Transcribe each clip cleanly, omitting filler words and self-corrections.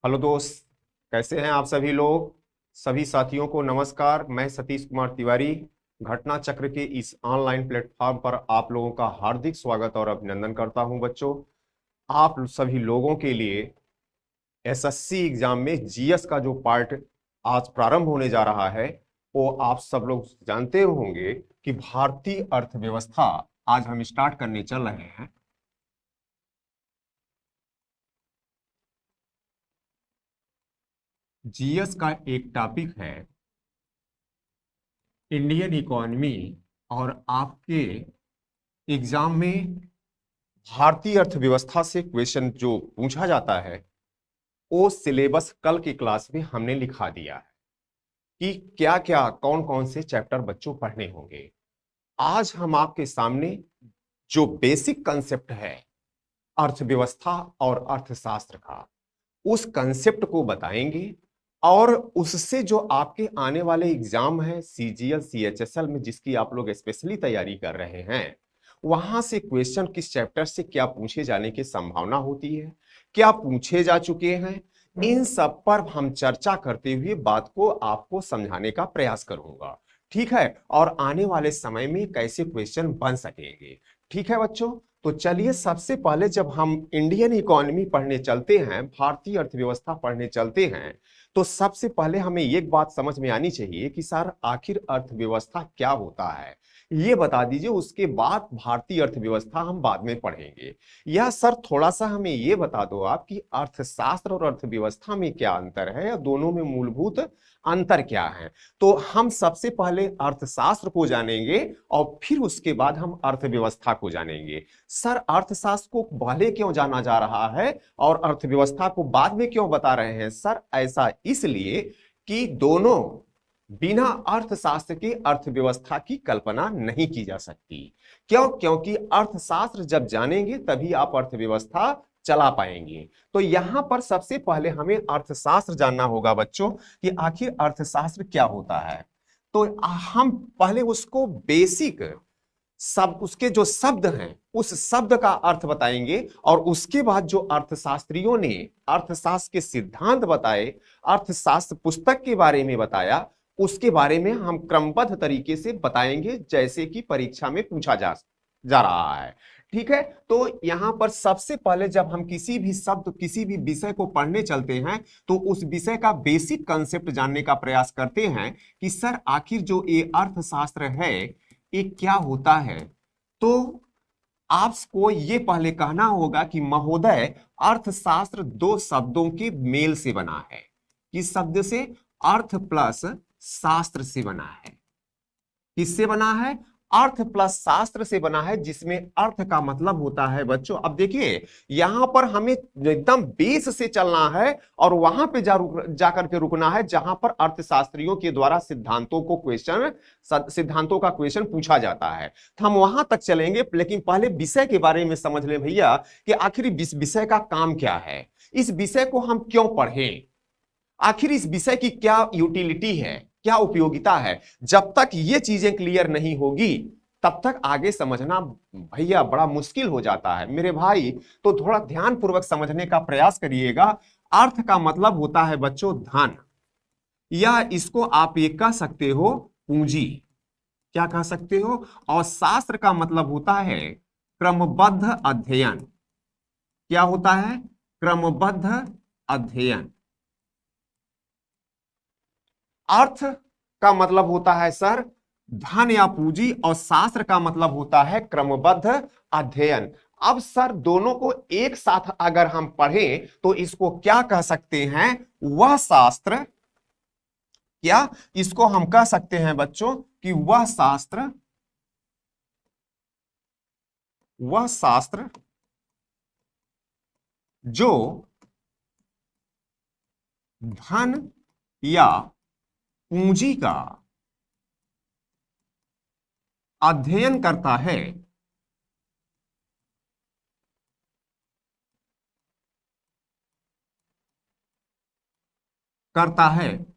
Hello दोस्त, कैसे हैं आप सभी लोग। सभी साथियों को नमस्कार। मैं सतीश कुमार तिवारी घटना चक्र के इस ऑनलाइन प्लेटफॉर्म पर आप लोगों का हार्दिक स्वागत और अभिनंदन करता हूं। बच्चों, आप सभी लोगों के लिए एसएससी एग्जाम में जीएस का जो पार्ट आज प्रारंभ होने जा रहा है, वो आप सब लोग जानते होंगे कि भारतीय अर्थव्यवस्था आज हम स्टार्ट करने चल रहे हैं। जीएस का एक टॉपिक है इंडियन इकोनॉमी, और आपके एग्जाम में भारतीय अर्थव्यवस्था से क्वेश्चन जो पूछा जाता है वो सिलेबस कल की क्लास में हमने लिखा दिया है कि क्या क्या कौन कौन से चैप्टर बच्चों पढ़ने होंगे। आज हम आपके सामने जो बेसिक कंसेप्ट है अर्थव्यवस्था और अर्थशास्त्र का, उस कंसेप्ट को बताएंगे और उससे जो आपके आने वाले एग्जाम है सीजीएल सीएचएसएल में, जिसकी आप लोग स्पेशली तैयारी कर रहे हैं, वहां से क्वेश्चन किस चैप्टर से क्या पूछे जाने की संभावना होती है, क्या पूछे जा चुके हैं, इन सब पर हम चर्चा करते हुए बात को आपको समझाने का प्रयास करूंगा। ठीक है, और आने वाले समय में कैसे क्वेश्चन बन सकेंगे। ठीक है बच्चों, तो चलिए सबसे पहले जब हम इंडियन इकोनॉमी पढ़ने चलते हैं, भारतीय अर्थव्यवस्था पढ़ने चलते हैं, तो सबसे पहले हमें एक बात समझ में आनी चाहिए कि सर आखिर अर्थव्यवस्था क्या होता है, ये बता दीजिए। उसके बाद भारतीय अर्थव्यवस्था हम बाद में पढ़ेंगे। या सर थोड़ा सा हमें ये बता दो आप कि अर्थशास्त्र और अर्थव्यवस्था में क्या अंतर है या दोनों में मूलभूत अंतर क्या है। तो हम सबसे पहले अर्थशास्त्र को जानेंगे और फिर उसके बाद हम अर्थव्यवस्था को जानेंगे। सर अर्थशास्त्र को पहले क्यों जाना जा रहा है और अर्थव्यवस्था को बाद में क्यों बता रहे हैं। सर ऐसा इसलिए कि दोनों बिना अर्थशास्त्र के अर्थव्यवस्था की कल्पना नहीं की जा सकती। क्यों? क्योंकि अर्थशास्त्र जब जानेंगे तभी आप अर्थव्यवस्था चला पाएंगे। तो यहां पर सबसे पहले हमें अर्थशास्त्र जानना होगा बच्चों कि आखिर अर्थशास्त्र क्या होता है। तो हम पहले उसको बेसिक सब उसके जो शब्द हैं उस शब्द का अर्थ बताएंगे और उसके बाद जो अर्थशास्त्रियों ने अर्थशास्त्र के सिद्धांत बताए, अर्थशास्त्र पुस्तक के बारे में बताया, उसके बारे में हम क्रमबद्ध तरीके से बताएंगे जैसे कि परीक्षा में पूछा जा रहा है। ठीक है, तो यहां पर सबसे पहले जब हम किसी भी शब्द किसी भी विषय को पढ़ने चलते हैं तो उस विषय का बेसिक कंसेप्ट जानने का प्रयास करते हैं कि सर आखिर जो ये अर्थशास्त्र है ये क्या होता है। तो आपको ये पहले कहना होगा कि महोदय अर्थशास्त्र दो शब्दों के मेल से बना है। किस शब्द से? अर्थ प्लस शास्त्र से बना है। किससे बना है? अर्थ प्लस शास्त्र से बना है, जिसमें अर्थ का मतलब होता है बच्चों। अब देखिए यहां पर हमें एकदम बेस से चलना है और वहां पे जाकर के रुकना है जहां पर अर्थशास्त्रियों के द्वारा सिद्धांतों का क्वेश्चन पूछा जाता है। तो हम वहां तक चलेंगे, लेकिन पहले विषय के बारे में समझ ले भैया कि आखिर इस विषय का काम क्या है, इस विषय को हम क्यों पढ़ें, आखिर इस विषय की क्या यूटिलिटी है, क्या उपयोगिता है। जब तक ये चीजें क्लियर नहीं होगी तब तक आगे समझना भैया बड़ा मुश्किल हो जाता है मेरे भाई। तो थोड़ा ध्यान पूर्वक समझने का प्रयास करिएगा। अर्थ का मतलब होता है बच्चों धन, या इसको आप ये कह सकते हो पूंजी, क्या कह सकते हो। और शास्त्र का मतलब होता है क्रमबद्ध अध्ययन। क्या होता है? क्रमबद्ध अध्ययन। अर्थ का मतलब होता है सर धन या पूंजी और शास्त्र का मतलब होता है क्रमबद्ध अध्ययन। अब सर दोनों को एक साथ अगर हम पढ़ें तो इसको क्या कह सकते हैं? वह शास्त्र, क्या इसको हम कह सकते हैं बच्चों कि वह शास्त्र जो धन या पूंजी का अध्ययन करता है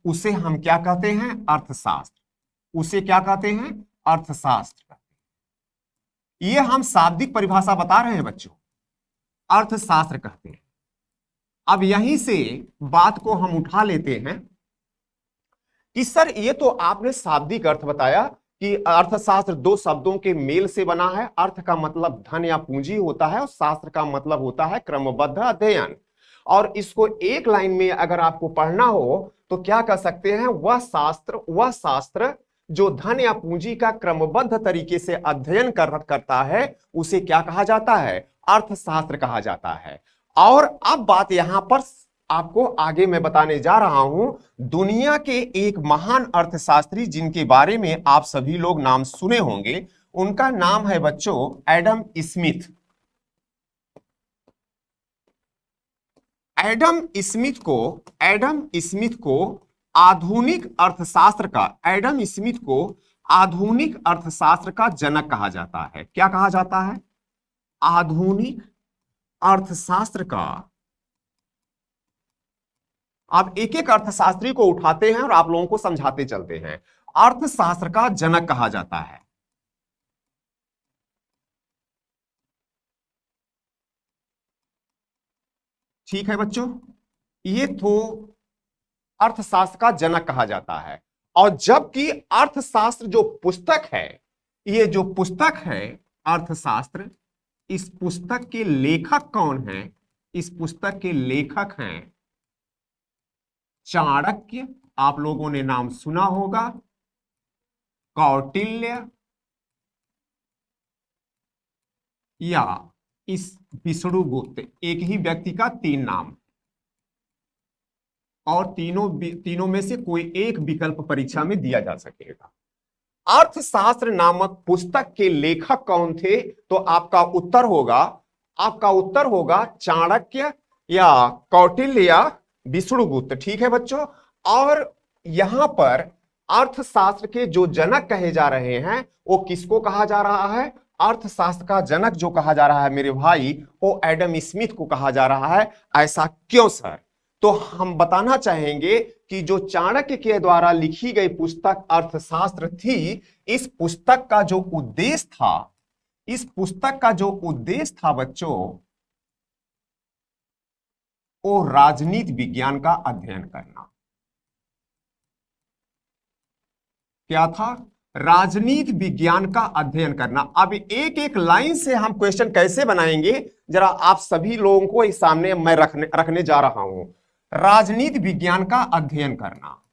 उसे हम क्या कहते हैं? अर्थशास्त्र। उसे क्या कहते हैं? अर्थशास्त्र। ये हम शाब्दिक परिभाषा बता रहे हैं बच्चों, अर्थशास्त्र कहते हैं। अब यहीं से बात को हम उठा लेते हैं कि सर ये तो आपने शाब्दिक अर्थ बताया कि अर्थशास्त्र दो शब्दों के मेल से बना है। अर्थ का मतलब धन या पूंजी होता है और शास्त्र का मतलब होता है क्रमबद्ध अध्ययन। और इसको एक लाइन में अगर आपको पढ़ना हो तो क्या कह सकते हैं, वह शास्त्र जो धन या पूंजी का क्रमबद्ध तरीके से अध्ययन करता है उसे क्या कहा जाता है, अर्थशास्त्र कहा जाता है। और अब बात यहां पर आपको आगे मैं बताने जा रहा हूं, दुनिया के एक महान अर्थशास्त्री जिनके बारे में आप सभी लोग नाम सुने होंगे, उनका नाम है बच्चों एडम स्मिथ। एडम स्मिथ को आधुनिक अर्थशास्त्र का जनक कहा जाता है। क्या कहा जाता है, आधुनिक अर्थशास्त्र का। आप एक एक अर्थशास्त्री को उठाते हैं और आप लोगों को समझाते चलते हैं। अर्थशास्त्र का जनक कहा जाता है। ठीक है बच्चों, ये तो अर्थशास्त्र का जनक कहा जाता है। और जबकि अर्थशास्त्र जो पुस्तक है, ये जो पुस्तक है अर्थशास्त्र, इस पुस्तक के लेखक कौन हैं, इस पुस्तक के लेखक हैं चाणक्य, आप लोगों ने नाम सुना होगा, कौटिल्य, या इस विष्णुगुप्त। एक ही व्यक्ति का तीन नाम, और तीनों में से कोई एक विकल्प परीक्षा में दिया जा सकेगा। अर्थशास्त्र नामक पुस्तक के लेखक कौन थे, तो आपका उत्तर होगा चाणक्य या कौटिल्य या विष्णुगुप्त। ठीक है बच्चों। और यहां पर अर्थशास्त्र के जो जनक कहे जा रहे हैं वो किसको कहा जा रहा है, अर्थशास्त्र का जनक जो कहा जा रहा है मेरे भाई, वो एडम स्मिथ को कहा जा रहा है। ऐसा क्यों सर, तो हम बताना चाहेंगे कि जो चाणक्य के द्वारा लिखी गई पुस्तक अर्थशास्त्र थी, इस पुस्तक का जो उद्देश्य था बच्चों, वो राजनीति विज्ञान का अध्ययन करना। क्या था, राजनीति विज्ञान का अध्ययन करना। अब एक एक लाइन से हम क्वेश्चन कैसे बनाएंगे, जरा आप सभी लोगों को इस सामने मैं रखने जा रहा हूं। राजनीति विज्ञान का अध्ययन करना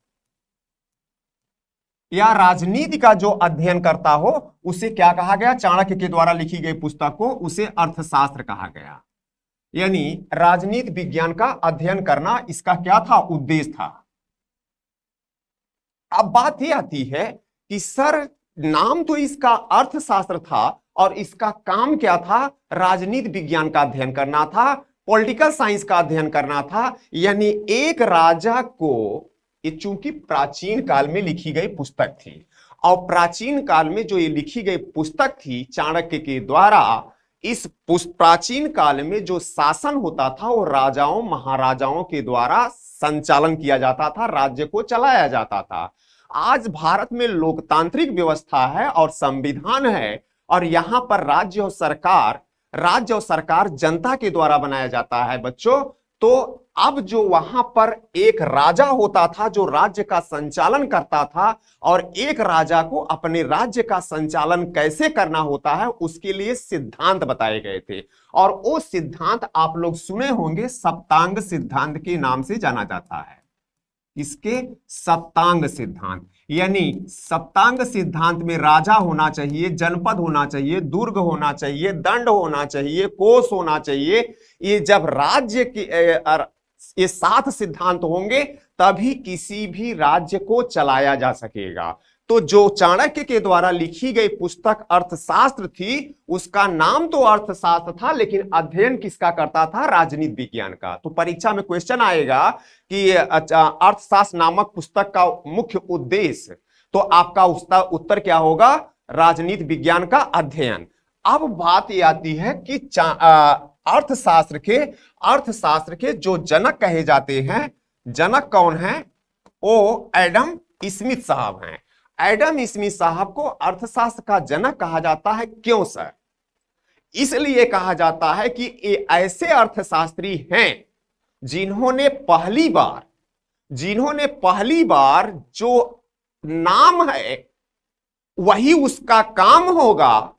या राजनीति का जो अध्ययन करता हो उसे क्या कहा गया, चाणक्य के द्वारा लिखी गई पुस्तक को उसे अर्थशास्त्र कहा गया। यानी राजनीति विज्ञान का अध्ययन करना इसका क्या था, उद्देश्य था। अब बात यह आती है कि सर नाम तो इसका अर्थशास्त्र था और इसका काम क्या था, राजनीति विज्ञान का अध्ययन करना था, पॉलिटिकल साइंस का अध्ययन करना था। यानी एक राजा को, ये चूंकि प्राचीन काल में लिखी गई पुस्तक थी और प्राचीन काल में जो ये लिखी गई पुस्तक थी चाणक्य के द्वारा, इस प्राचीन काल में जो शासन होता था वो राजाओं महाराजाओं के द्वारा संचालन किया जाता था, राज्य को चलाया जाता था। आज भारत में लोकतांत्रिक व्यवस्था है और संविधान है, और यहां पर राज्य और सरकार जनता के द्वारा बनाया जाता है बच्चों। तो अब जो वहां पर एक राजा होता था जो राज्य का संचालन करता था, और एक राजा को अपने राज्य का संचालन कैसे करना होता है उसके लिए सिद्धांत बताए गए थे। और वो सिद्धांत आप लोग सुने होंगे, सप्तांग सिद्धांत के नाम से जाना जाता है। इसके सप्तांग सिद्धांत, यानी सप्तांग सिद्धांत में राजा होना चाहिए, जनपद होना चाहिए, दुर्ग होना चाहिए, दंड होना चाहिए, कोष होना चाहिए। ये जब राज्य की ये 7 सिद्धांत होंगे तभी किसी भी राज्य को चलाया जा सकेगा। तो जो चाणक्य के द्वारा लिखी गई पुस्तक अर्थशास्त्र थी, उसका नाम तो अर्थशास्त्र था, लेकिन अध्ययन किसका करता था, राजनीति विज्ञान का। तो परीक्षा में क्वेश्चन आएगा कि अर्थशास्त्र नामक पुस्तक का मुख्य उद्देश्य, तो आपका उसका उत्तर क्या होगा, राजनीति विज्ञान का अध्ययन। अब बात यह आती है कि अर्थशास्त्र के जो जनक कहे जाते हैं, जनक कौन है, वो एडम स्मिथ साहब हैं। एडम स्मिथ साहब को अर्थशास्त्र का जनक कहा जाता है। क्यों सर, इसलिए कहा जाता है कि ये ऐसे अर्थशास्त्री हैं जिन्होंने पहली बार जो नाम है वही उसका काम होगा,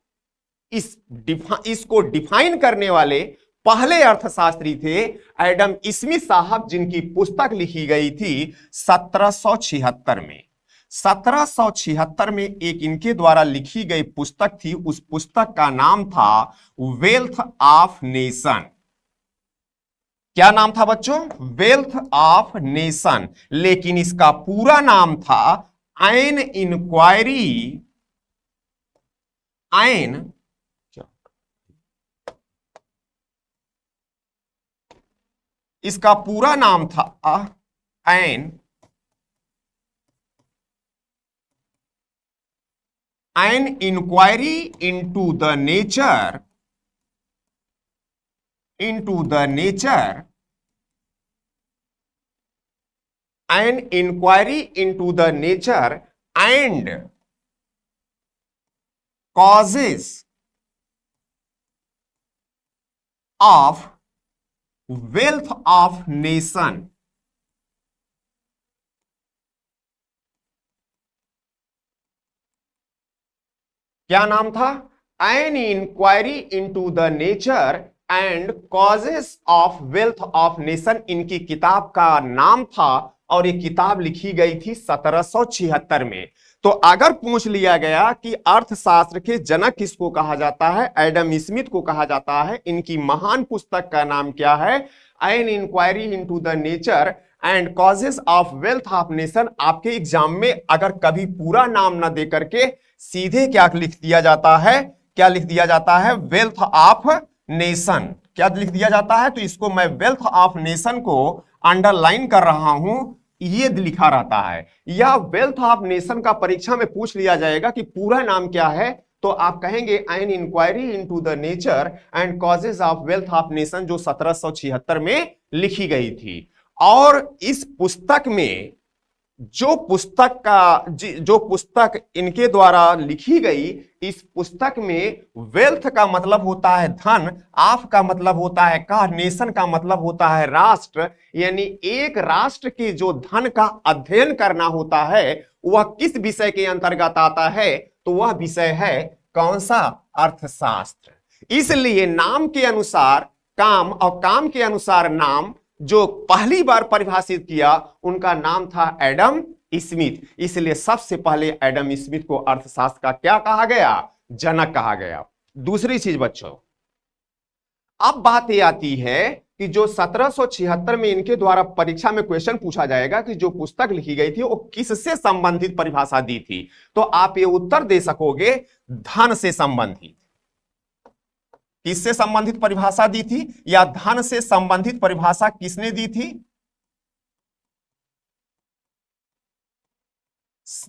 इसको डिफाइन करने वाले पहले अर्थशास्त्री थे एडम स्मिथ साहब, जिनकी पुस्तक लिखी गई थी 1776 में। 1776 में एक इनके द्वारा लिखी गई पुस्तक थी, उस पुस्तक का नाम था वेल्थ ऑफ नेशन। क्या नाम था बच्चों? Wealth of nation. लेकिन इसका पूरा नाम था एन इंक्वायरी इसका पूरा नाम था an inquiry into the nature an inquiry into the nature and causes of wealth of nation। क्या नाम था? An inquiry into the nature and causes of wealth of nation इनकी किताब का नाम था, और ये किताब लिखी गई थी 1776 में। तो अगर पूछ लिया गया कि अर्थशास्त्र के जनक किसको कहा जाता है, एडम स्मिथ को कहा जाता है, इनकी महान पुस्तक का नाम क्या है? An inquiry into the nature and causes of wealth of nation. आपके एग्जाम में अगर कभी पूरा नाम ना दे करके सीधे क्या लिख दिया जाता है? क्या लिख दिया जाता है? Wealth of nation. क्या लिख दिया जाता है? तो इसको मैं वेल्थ ऑफ नेशन को अंडरलाइन कर रहा हूं, ये लिखा रहता है। या वेल्थ ऑफ नेशन का परीक्षा में पूछ लिया जाएगा कि पूरा नाम क्या है, तो आप कहेंगे an inquiry into the nature and causes of wealth of nation, जो 1776 में लिखी गई थी। और इस पुस्तक में जो पुस्तक इनके द्वारा लिखी गई, इस पुस्तक में वेल्थ का मतलब होता है धन, ऑफ का मतलब होता है का, नेशन का मतलब होता है राष्ट्र। यानी एक राष्ट्र के जो धन का अध्ययन करना होता है वह किस विषय के अंतर्गत आता है? तो वह विषय है कौन सा? अर्थशास्त्र। इसलिए नाम के अनुसार काम और काम के अनुसार नाम जो पहली बार परिभाषित किया उनका नाम था एडम स्मिथ। इसलिए सबसे पहले एडम स्मिथ को अर्थशास्त्र का क्या कहा गया? जनक कहा गया। दूसरी चीज बच्चों, अब बात यह आती है कि जो 1776 में इनके द्वारा परीक्षा में क्वेश्चन पूछा जाएगा कि जो पुस्तक लिखी गई थी वो किससे संबंधित परिभाषा दी थी, तो आप ये उत्तर दे सकोगे धन से संबंधित। किससे संबंधित परिभाषा दी थी? या धन से संबंधित परिभाषा किसने दी थी?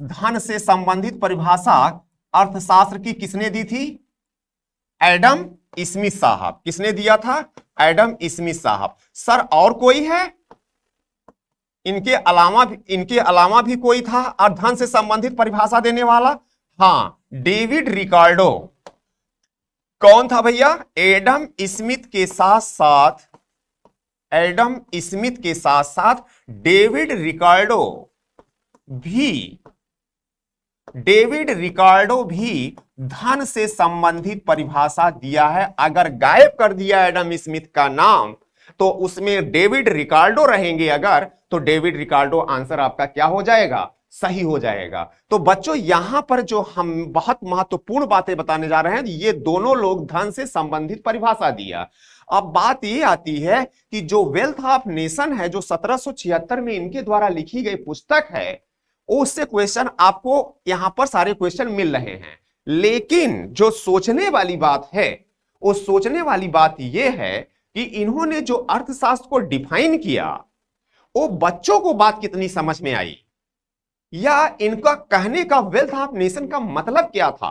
धन से संबंधित परिभाषा अर्थशास्त्र की किसने दी थी? एडम स्मिथ साहब। किसने दिया था? एडम स्मिथ साहब। सर और कोई है इनके अलावा भी कोई था और धन से संबंधित परिभाषा देने वाला? हाँ, डेविड रिकार्डो। कौन था भैया? एडम स्मिथ के साथ साथ डेविड रिकार्डो भी धन से संबंधित परिभाषा दिया है। अगर गायब कर दिया एडम स्मिथ का नाम तो उसमें डेविड रिकार्डो रहेंगे अगर, तो डेविड रिकार्डो आंसर आपका क्या हो जाएगा? सही हो जाएगा। तो बच्चों यहां पर जो हम बहुत महत्वपूर्ण बातें बताने जा रहे हैं, ये दोनों लोग धन से संबंधित परिभाषा दिया। अब बात ये आती है कि जो वेल्थ ऑफ नेशन है, जो 1776 में इनके द्वारा लिखी गई पुस्तक है, उससे क्वेश्चन आपको यहां पर सारे क्वेश्चन मिल रहे हैं। लेकिन जो सोचने वाली बात है, वो सोचने वाली बात यह है कि इन्होंने जो अर्थशास्त्र को डिफाइन किया, वो बच्चों को बात कितनी समझ में आई, या इनका कहने का वेल्थ ऑफ नेशन का मतलब क्या था।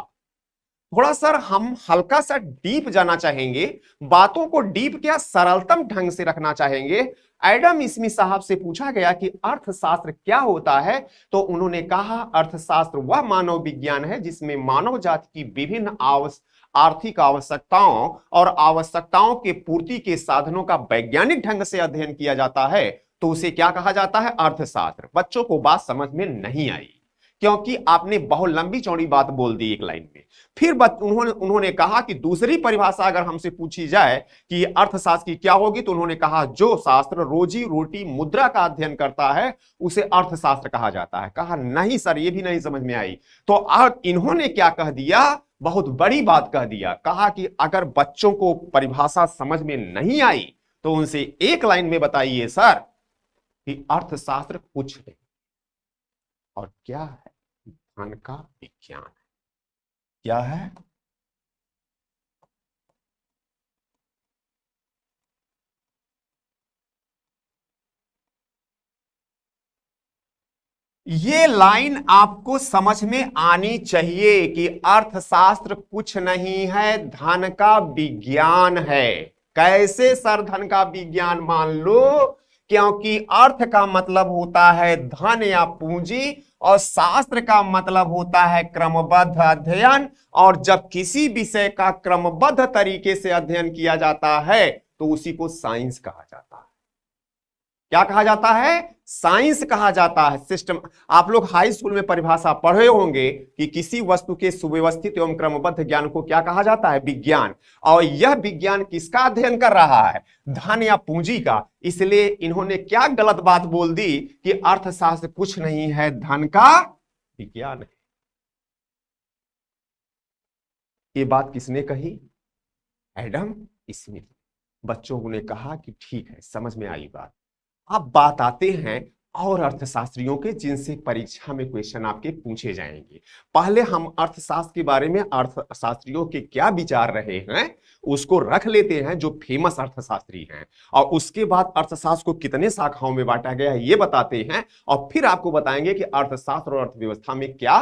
थोड़ा सर हम हल्का सा डीप जाना चाहेंगे, बातों को डीप क्या सरलतम ढंग से रखना चाहेंगे। एडम स्मिथ साहब से पूछा गया कि अर्थशास्त्र क्या होता है, तो उन्होंने कहा अर्थशास्त्र वह मानव विज्ञान है जिसमें मानव जाति की विभिन्न आर्थिक आवश्यकताओं और आवश्यकताओं के पूर्ति के साधनों का वैज्ञानिक ढंग से अध्ययन किया जाता है तो उसे क्या कहा जाता है? अर्थशास्त्र। बच्चों को बात समझ में नहीं आई क्योंकि आपने बहुत लंबी चौड़ी बात बोल दी एक लाइन में। फिर उन्होंने कहा कि दूसरी परिभाषा अगर हमसे पूछी जाए कि अर्थशास्त्र की क्या होगी, तो उन्होंने कहा जो शास्त्र रोजी रोटी मुद्रा का अध्ययन करता है उसे अर्थशास्त्र कहा जाता है। कहा नहीं सर, ये भी नहीं समझ में आई। तो अब इन्होंने क्या कह दिया, बहुत बड़ी बात कह दिया। कहा कि अगर बच्चों को परिभाषा समझ में नहीं आई तो उनसे एक लाइन में बताइए सर कि अर्थशास्त्र कुछ नहीं और क्या है? धन का विज्ञान है। क्या है? ये लाइन आपको समझ में आनी चाहिए कि अर्थशास्त्र कुछ नहीं है, धन का विज्ञान है। कैसे सर धन का विज्ञान? मान लो क्योंकि अर्थ का मतलब होता है धन या पूंजी और शास्त्र का मतलब होता है क्रमबद्ध अध्ययन, और जब किसी विषय का क्रमबद्ध तरीके से अध्ययन किया जाता है तो उसी को साइंस कहा जाता है। क्या कहा जाता है? साइंस कहा जाता है। सिस्टम। आप लोग हाई स्कूल में परिभाषा पढ़े होंगे कि किसी वस्तु के सुव्यवस्थित एवं क्रमबद्ध ज्ञान को क्या कहा जाता है? विज्ञान। और यह विज्ञान किसका अध्ययन कर रहा है? धन या पूंजी का। इसलिए इन्होंने क्या गलत बात बोल दी कि अर्थशास्त्र कुछ नहीं है, धन का विज्ञान है। ये बात किसने कही? Adam Smith. बच्चों ने कहा कि ठीक है, समझ में आई बात। अब बात आते हैं और अर्थशास्त्रियों के जिनसे परीक्षा में क्वेश्चन आपके पूछे जाएंगे। पहले हम अर्थशास्त्र के बारे में अर्थशास्त्रियों के क्या विचार रहे हैं उसको रख लेते हैं, जो फेमस अर्थशास्त्री हैं, और उसके बाद अर्थशास्त्र को कितने शाखाओं में बांटा गया है ये बताते हैं, और फिर आपको बताएंगे कि अर्थशास्त्र और अर्थव्यवस्था में क्या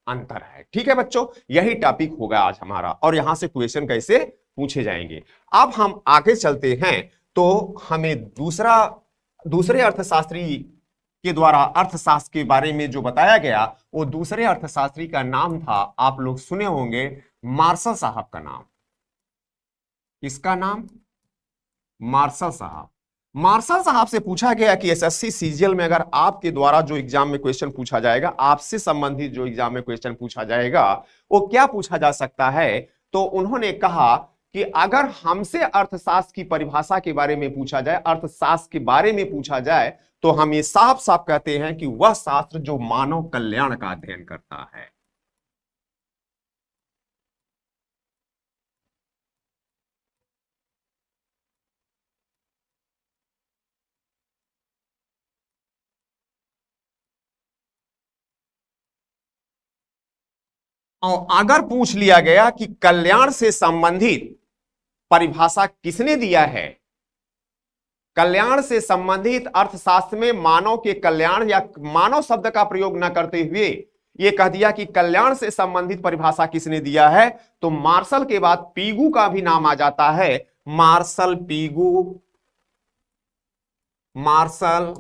अंतर है। ठीक है बच्चों, यही टॉपिक होगा आज हमारा, और यहां से क्वेश्चन कैसे पूछे जाएंगे। अब हम आगे चलते हैं तो हमें दूसरे अर्थशास्त्री के द्वारा अर्थशास्त्र के बारे में जो बताया गया, वो दूसरे अर्थशास्त्री का नाम था, आप लोग सुने होंगे, मार्शल साहब का नाम। किसका नाम? मार्शल साहब। मार्शल साहब से पूछा गया कि एसएससी सीजीएल में अगर आपके द्वारा जो एग्जाम में क्वेश्चन पूछा जाएगा, आपसे संबंधित जो एग्जाम में क्वेश्चन पूछा जाएगा वो क्या पूछा जा सकता है, तो उन्होंने कहा कि अगर हमसे अर्थशास्त्र की परिभाषा के बारे में पूछा जाए, अर्थशास्त्र के बारे में पूछा जाए, तो हम ये साफ साफ कहते हैं कि वह शास्त्र जो मानव कल्याण का अध्ययन करता है। और अगर पूछ लिया गया कि कल्याण से संबंधित परिभाषा किसने दिया है, कल्याण से संबंधित अर्थशास्त्र में मानव के कल्याण या मानव शब्द का प्रयोग न करते हुए यह कह दिया कि कल्याण से संबंधित परिभाषा किसने दिया है, तो मार्शल के बाद पीगू का भी नाम आ जाता है। मार्शल पीगू, मार्शल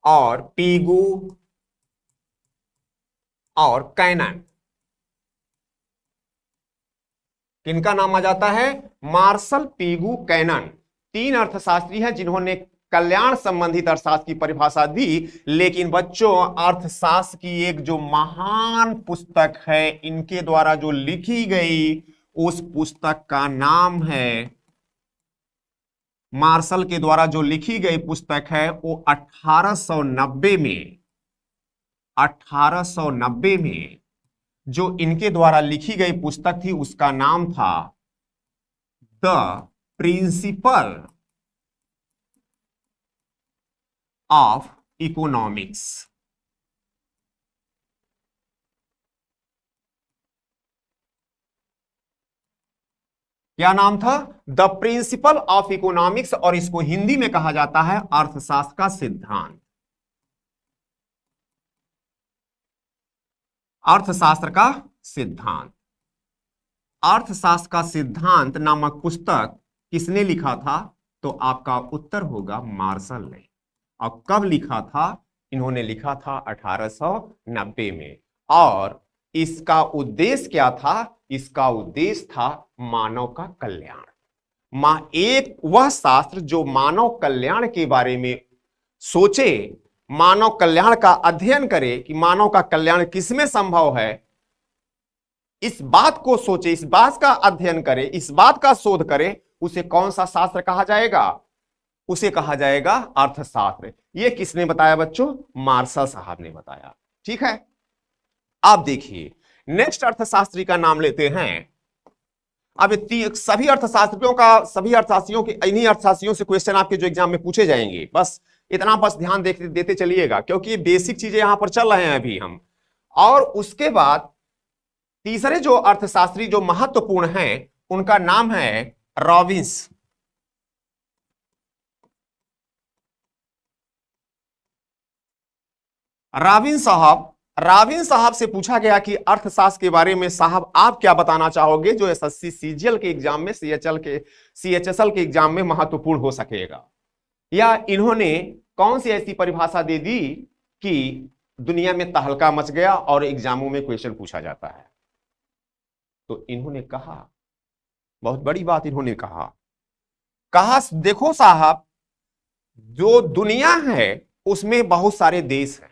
और पीगू और कैनन, किनका नाम आ जाता है? Marshall, Pigou, Cannan. तीन अर्थशास्त्री हैं जिन्होंने कल्याण संबंधित अर्थशास्त्र की परिभाषा दी। लेकिन बच्चों, अर्थशास्त्र की एक जो महान पुस्तक है इनके द्वारा जो लिखी गई, उस पुस्तक का नाम है, मार्शल के द्वारा जो लिखी गई पुस्तक है वो 1890 में जो इनके द्वारा लिखी गई पुस्तक थी उसका नाम था द प्रिंसिपल ऑफ इकोनॉमिक्स। क्या नाम था? द प्रिंसिपल ऑफ इकोनॉमिक्स, और इसको हिंदी में कहा जाता है अर्थशास्त्र का सिद्धांत। अर्थशास्त्र का सिद्धांत। अर्थशास्त्र का सिद्धांत नामक पुस्तक किसने लिखा था? तो आपका उत्तर होगा मार्शल ने। और कब लिखा था? इन्होंने लिखा था 1890 में। और इसका उद्देश्य क्या था? इसका उद्देश्य था मानव का कल्याण। एक वह शास्त्र जो मानव कल्याण के बारे में सोचे, मानव कल्याण का अध्ययन करे कि मानव का कल्याण किसमें संभव है, इस बात को सोचे, इस बात का अध्ययन करे, इस बात का शोध करे, उसे कौन सा शास्त्र कहा जाएगा? उसे कहा जाएगा अर्थशास्त्र। यह किसने बताया बच्चों? मार्शल साहब ने बताया। ठीक है, आप देखिए नेक्स्ट अर्थशास्त्री का नाम लेते हैं। अब सभी अर्थशास्त्रियों के इन्हीं अर्थशास्त्रियों से क्वेश्चन आपके जो एग्जाम में पूछे जाएंगे, बस इतना बस ध्यान देते चलिएगा, क्योंकि ये बेसिक चीजें यहां पर चल रहे हैं अभी हम। और उसके बाद तीसरे जो अर्थशास्त्री जो महत्वपूर्ण हैं, उनका नाम है रॉबिन्स। रॉबिन साहब से पूछा गया कि अर्थशास्त्र के बारे में साहब आप क्या बताना चाहोगे जो एसएससी सीजीएल के एग्जाम में, सीएचएसएल के एग्जाम में महत्वपूर्ण हो सकेगा? या इन्होंने कौन सी ऐसी परिभाषा दे दी कि दुनिया में तहलका मच गया और एग्जामों में क्वेश्चन पूछा जाता है? तो इन्होंने कहा, बहुत बड़ी बात इन्होंने कहा देखो साहब, जो दुनिया है उसमें बहुत सारे देश हैं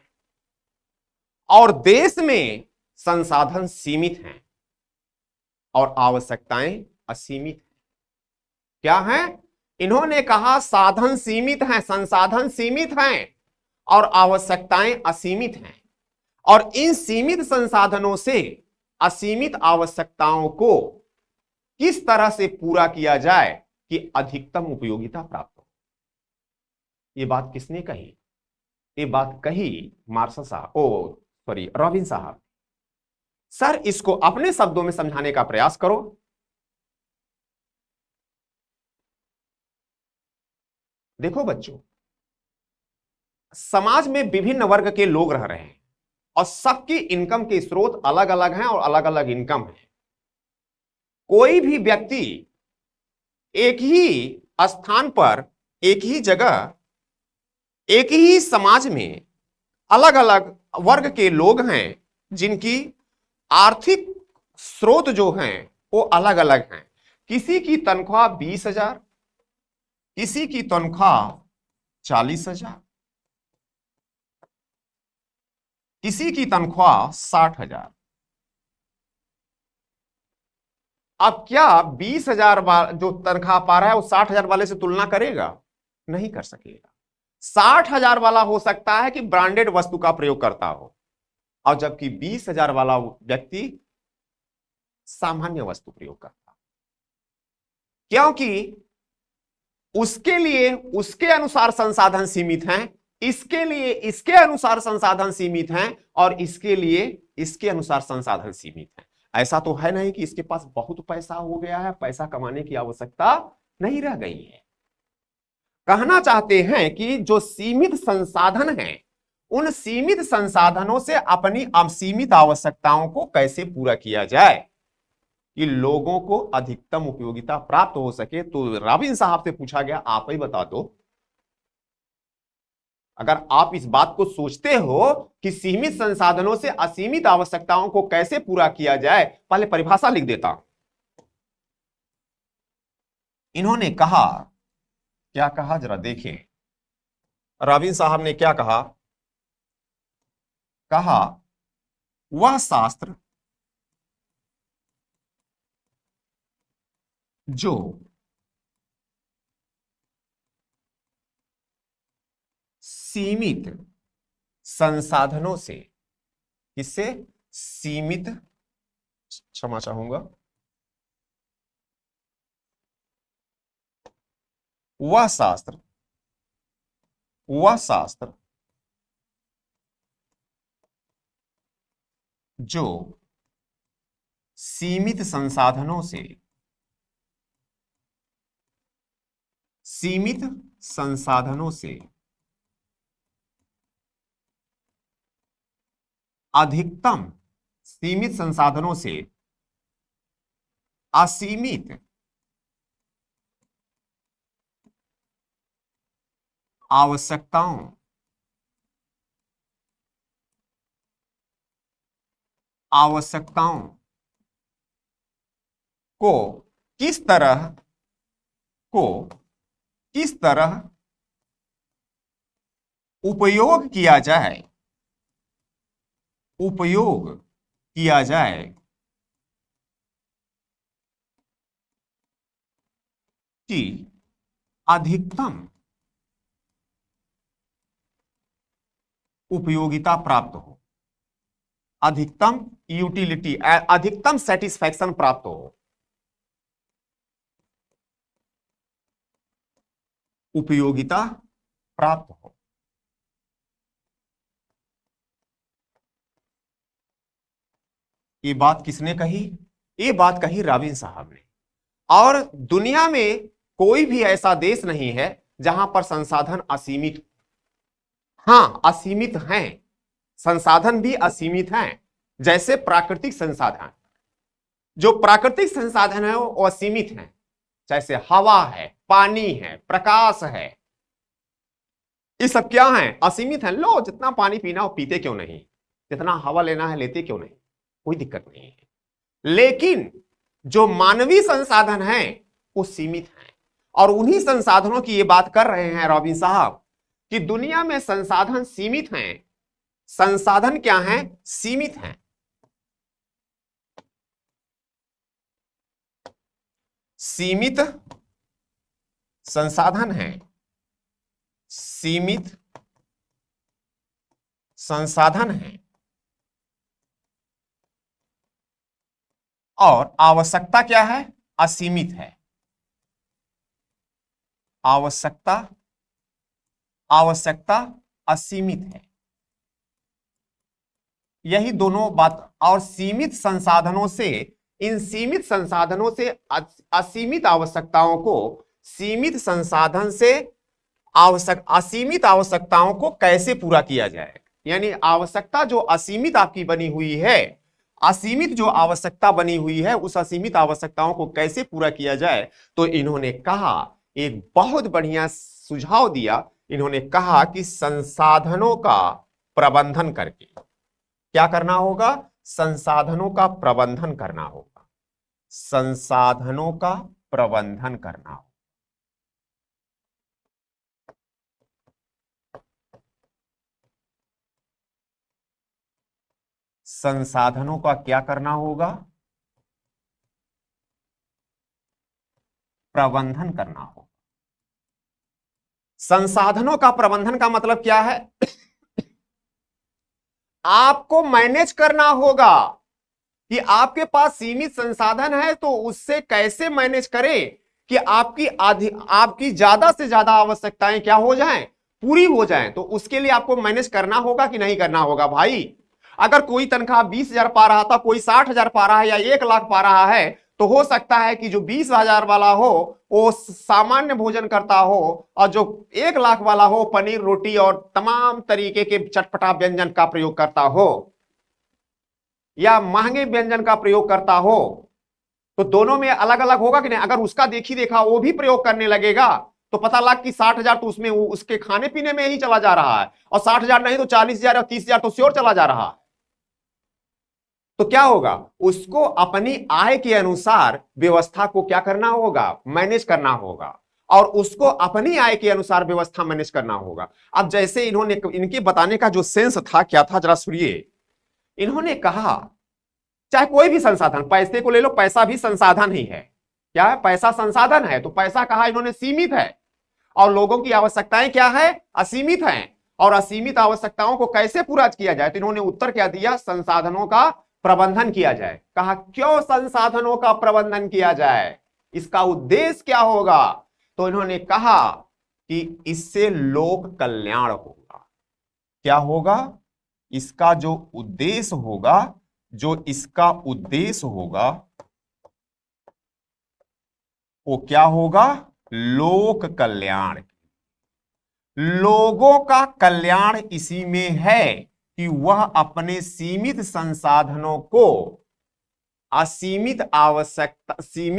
और देश में संसाधन सीमित हैं और आवश्यकताएं असीमित हैं। क्या है? इन्होंने कहा साधन सीमित हैं, संसाधन सीमित हैं और आवश्यकताएं असीमित हैं, और इन सीमित संसाधनों से असीमित आवश्यकताओं को किस तरह से पूरा किया जाए कि अधिकतम उपयोगिता प्राप्त हो। यह बात किसने कही? ये बात कही मार्शल साहब, रॉबिन साहब। सर इसको अपने शब्दों में समझाने का प्रयास करो। देखो बच्चों, समाज में विभिन्न वर्ग के लोग रह रहे हैं और सबकी इनकम के स्रोत अलग अलग हैं और अलग अलग इनकम है। कोई भी व्यक्ति एक ही स्थान पर, एक ही जगह, एक ही समाज में अलग अलग वर्ग के लोग हैं जिनकी आर्थिक स्रोत जो हैं वो अलग अलग हैं। किसी की तनख्वाह 20,000, किसी की तनख्वाह 40,000, किसी की तनख्वाह 60,000। अब क्या 20,000 जो तनख्वाह पा रहा है वो 60,000 वाले से तुलना करेगा? नहीं कर सकेगा। 60,000 वाला हो सकता है कि ब्रांडेड वस्तु का प्रयोग करता हो, और जबकि 20,000 वाला व्यक्ति सामान्य वस्तु प्रयोग करता, क्योंकि उसके लिए उसके अनुसार संसाधन सीमित हैं, इसके लिए इसके अनुसार संसाधन सीमित हैं, और इसके लिए इसके अनुसार संसाधन सीमित हैं। ऐसा तो है नहीं कि इसके पास बहुत पैसा हो गया है, पैसा कमाने की आवश्यकता नहीं रह गई है। कहना चाहते हैं कि जो सीमित संसाधन हैं, उन सीमित संसाधनों से अपनी असीमित आवश्यकताओं को कैसे पूरा किया जाए कि लोगों को अधिकतम उपयोगिता प्राप्त हो सके। तो रॉबिन साहब से पूछा गया, आप ही बता दो, अगर आप इस बात को सोचते हो कि सीमित संसाधनों से असीमित आवश्यकताओं को कैसे पूरा किया जाए, पहले परिभाषा लिख देता हूं। इन्होंने कहा, क्या कहा जरा देखें, रॉबिन साहब ने क्या कहा? वह शास्त्र जो सीमित संसाधनों से, किससे? सीमित, क्षमा चाहूंगा, वह शास्त्र जो सीमित संसाधनों से अधिकतम, सीमित संसाधनों से असीमित आवश्यकताओं आवश्यकताओं को किस तरह को किस तरह उपयोग किया जाए, उपयोग किया जाए कि अधिकतम उपयोगिता प्राप्त हो, अधिकतम यूटिलिटी, अधिकतम सेटिस्फैक्शन प्राप्त हो, उपयोगिता प्राप्त हो। ये बात किसने कही? ये बात कही रॉबिन साहब ने। और दुनिया में कोई भी ऐसा देश नहीं है जहां पर संसाधन असीमित, हां असीमित हैं, संसाधन भी असीमित हैं। जैसे प्राकृतिक संसाधन, जो प्राकृतिक संसाधन है वो असीमित हैं, जैसे हवा है, पानी है, प्रकाश है, ये सब क्या है? असीमित है। लो जितना पानी पीना हो पीते क्यों नहीं, जितना हवा लेना है लेते क्यों नहीं, कोई दिक्कत नहीं है। लेकिन जो मानवीय संसाधन है वो सीमित है। और उन्हीं संसाधनों की ये बात कर रहे हैं रॉबिन साहब कि दुनिया में संसाधन सीमित हैं। संसाधन क्या हैं? सीमित हैं। सीमित संसाधन है, सीमित संसाधन है और आवश्यकता क्या है? असीमित है। आवश्यकता असीमित है। यही दोनों बात। और सीमित संसाधनों से, इन सीमित संसाधनों से असीमित आवश्यकताओं को, सीमित संसाधन से असीमित आवश्यकताओं को कैसे पूरा किया जाए, यानी आवश्यकता जो असीमित आपकी बनी हुई है, असीमित जो आवश्यकता बनी हुई है, उस असीमित आवश्यकताओं को कैसे पूरा किया जाए। तो इन्होंने कहा, एक बहुत बढ़िया सुझाव दिया। इन्होंने कहा कि संसाधनों का प्रबंधन करके, क्या करना होगा? संसाधनों का प्रबंधन करना होगा, संसाधनों का प्रबंधन करना होगा। संसाधनों का क्या करना होगा? प्रबंधन करना होगा। संसाधनों का प्रबंधन का मतलब क्या है? आपको मैनेज करना होगा कि आपके पास सीमित संसाधन है तो उससे कैसे मैनेज करें कि आपकी ज्यादा से ज्यादा आवश्यकताएं क्या हो जाएं? पूरी हो जाएं। तो उसके लिए आपको मैनेज करना होगा कि नहीं करना होगा भाई? अगर कोई तनख्वाह 20,000 पा रहा था, कोई 60,000 पा रहा है या 1,00,000 पा रहा है, तो हो सकता है कि जो 20,000 वाला हो वो सामान्य भोजन करता हो और जो 1,00,000 वाला हो पनीर रोटी और तमाम तरीके के चटपटा व्यंजन का प्रयोग करता हो या महंगे व्यंजन का प्रयोग करता हो। तो दोनों में अलग अलग होगा कि नहीं? अगर उसका देखी देखा वो भी प्रयोग करने लगेगा तो पता लग कि 60,000 तो उसमें उसके खाने पीने में ही चला जा रहा है, और 60,000 नहीं तो 40,000 और 30,000 तो श्योर चला जा रहा है। तो क्या होगा? उसको अपनी आय के अनुसार व्यवस्था को क्या करना होगा? मैनेज करना होगा। और उसको अपनी आय के अनुसार व्यवस्था मैनेज करना होगा। अब जैसे इन्होंने, इनके बताने का जो सेंस था क्या था जरा सुनिए। इन्होंने कहा चाहे कोई भी संसाधन, पैसे को ले लो, पैसा भी संसाधन ही है। क्या है? पैसा संसाधन है। तो पैसा कहा इन्होंने सीमित है और लोगों की आवश्यकताएं क्या है? असीमित हैं। और असीमित आवश्यकताओं को कैसे पूरा किया जाए? तो इन्होंने उत्तर क्या दिया? संसाधनों का प्रबंधन किया जाए। कहा क्यों संसाधनों का प्रबंधन किया जाए, इसका उद्देश्य क्या होगा? तो इन्होंने कहा कि इससे लोक कल्याण होगा। क्या होगा? इसका जो उद्देश्य होगा, जो इसका उद्देश्य होगा वो क्या होगा? लोक कल्याण। लोगों का कल्याण इसी में है कि वह अपने सीमित संसाधनों को सीमित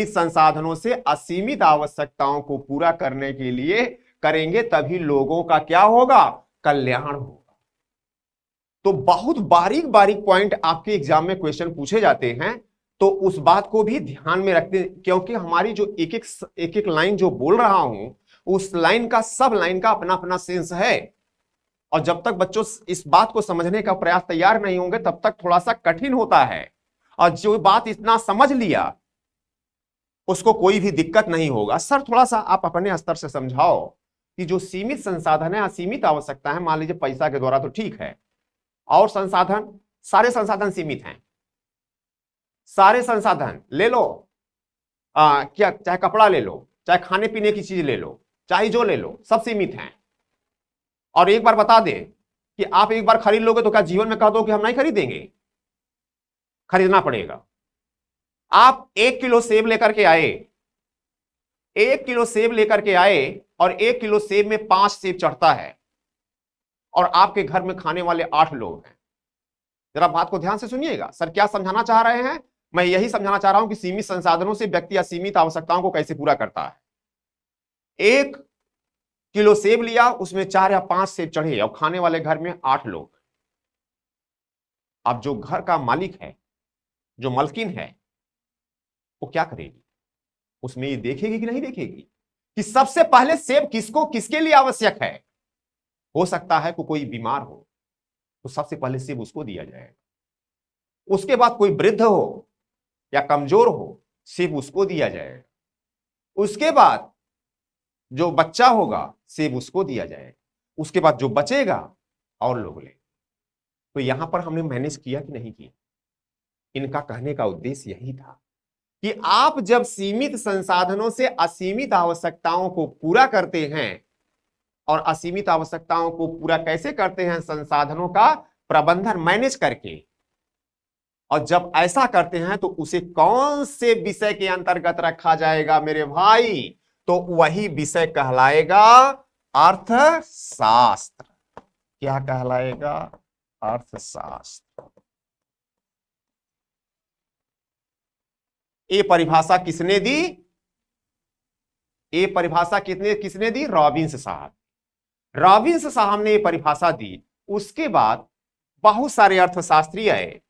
संसाधनों से असीमित आवश्यकताओं को पूरा करने के लिए करेंगे, तभी लोगों का क्या होगा? कल्याण होगा। तो बहुत बारीक बारीक पॉइंट आपके एग्जाम में क्वेश्चन पूछे जाते हैं, तो उस बात को भी ध्यान में रखते, क्योंकि हमारी जो एक एक लाइन जो बोल रहा हूं, उस लाइन का, सब लाइन का अपना अपना सेंस है। और जब तक बच्चों इस बात को समझने का प्रयास तैयार नहीं होंगे तब तक थोड़ा सा कठिन होता है। और जो बात इतना समझ लिया उसको कोई भी दिक्कत नहीं होगा। सर थोड़ा सा आप अपने स्तर से समझाओ कि जो सीमित संसाधन है, असीमित आवश्यकता है, मान लीजिए पैसा के द्वारा तो ठीक है, और संसाधन, सारे संसाधन सीमित हैं, सारे संसाधन ले लो, क्या चाहे कपड़ा ले लो, चाहे खाने पीने की चीज ले लो, चाहे जो ले लो, सब सीमित हैं। और एक बार बता दे कि आप एक बार खरीद लोगे तो क्या जीवन में कह दो कि हम नहीं खरीदेंगे? खरीदना पड़ेगा। आप 1 किलो सेब लेकर के आए, 1 किलो सेब लेकर के आए, और 1 किलो सेब में 5 सेब चढ़ता है, और आपके घर में खाने वाले 8 लोग हैं। जरा बात को ध्यान से सुनिएगा, सर क्या समझाना चाह रहे हैं? मैं यही समझाना चाह रहा हूं कि सीमित संसाधनों से व्यक्ति असीमित आवश्यकताओं को कैसे पूरा करता है। 1 किलो सेब लिया, उसमें 4 या 5 सेब चढ़े, और खाने वाले घर में 8 लोग। अब जो घर का मालिक है, जो मालकिन है, वो क्या करेगी? उसमें ये देखेगी कि नहीं देखेगी कि सबसे पहले सेब किसको, किसके लिए आवश्यक है? हो सकता है कि कोई बीमार हो तो सबसे पहले सेब उसको दिया जाएगा। उसके बाद कोई वृद्ध हो या कमजोर हो, सेब उसको दिया जाएगा। उसके बाद जो बच्चा होगा, सेब उसको दिया जाएगा। उसके बाद जो बचेगा और लोग ले। तो यहां पर हमने मैनेज किया कि नहीं किया? इनका कहने का उद्देश्य यही था कि आप जब सीमित संसाधनों से असीमित आवश्यकताओं को पूरा करते हैं, और असीमित आवश्यकताओं को पूरा कैसे करते हैं? संसाधनों का प्रबंधन, मैनेज करके। और जब ऐसा करते हैं तो उसे कौन से विषय के अंतर्गत रखा जाएगा मेरे भाई? तो वही विषय कहलाएगा अर्थशास्त्र। क्या कहलाएगा? अर्थशास्त्र। ये परिभाषा किसने दी? ये परिभाषा किसने दी? रॉबिन्स साहब। रॉबिन्स साहब ने ये परिभाषा दी। उसके बाद बहुत सारे अर्थशास्त्री आए,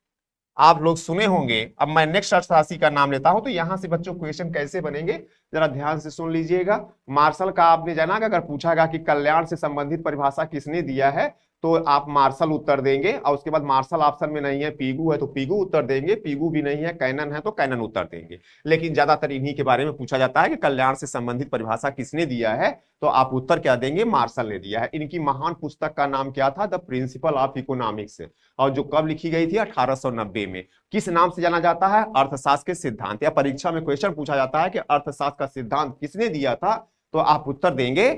आप लोग सुने होंगे। अब मैं नेक्स्ट अर्थशास्त्री का नाम लेता हूं, तो यहां से बच्चों क्वेश्चन कैसे बनेंगे जरा ध्यान से सुन लीजिएगा। मार्शल का आपने जाना कि अगर पूछागा कि कल्याण से संबंधित परिभाषा किसने दिया है, तो आप मार्शल उत्तर देंगे। और उसके बाद मार्शल ऑप्शन में नहीं है, पीगू है तो पीगू उत्तर देंगे, पीगू भी नहीं है, कैनन है तो कैनन उत्तर देंगे। लेकिन ज्यादातर इन्हीं के बारे में पूछा जाता है कि कल्याण से संबंधित परिभाषा किसने दिया है, तो आप उत्तर क्या देंगे? मार्शल ने दिया है। इनकी महान पुस्तक का नाम क्या था? द प्रिंसिपल ऑफ इकोनॉमिक्स, और जो कब लिखी गई थी? 1890 में। किस नाम से जाना जाता है? अर्थशास्त्र के सिद्धांत। या परीक्षा में क्वेश्चन पूछा जाता है कि अर्थशास्त्र का सिद्धांत किसने दिया था, तो आप उत्तर देंगे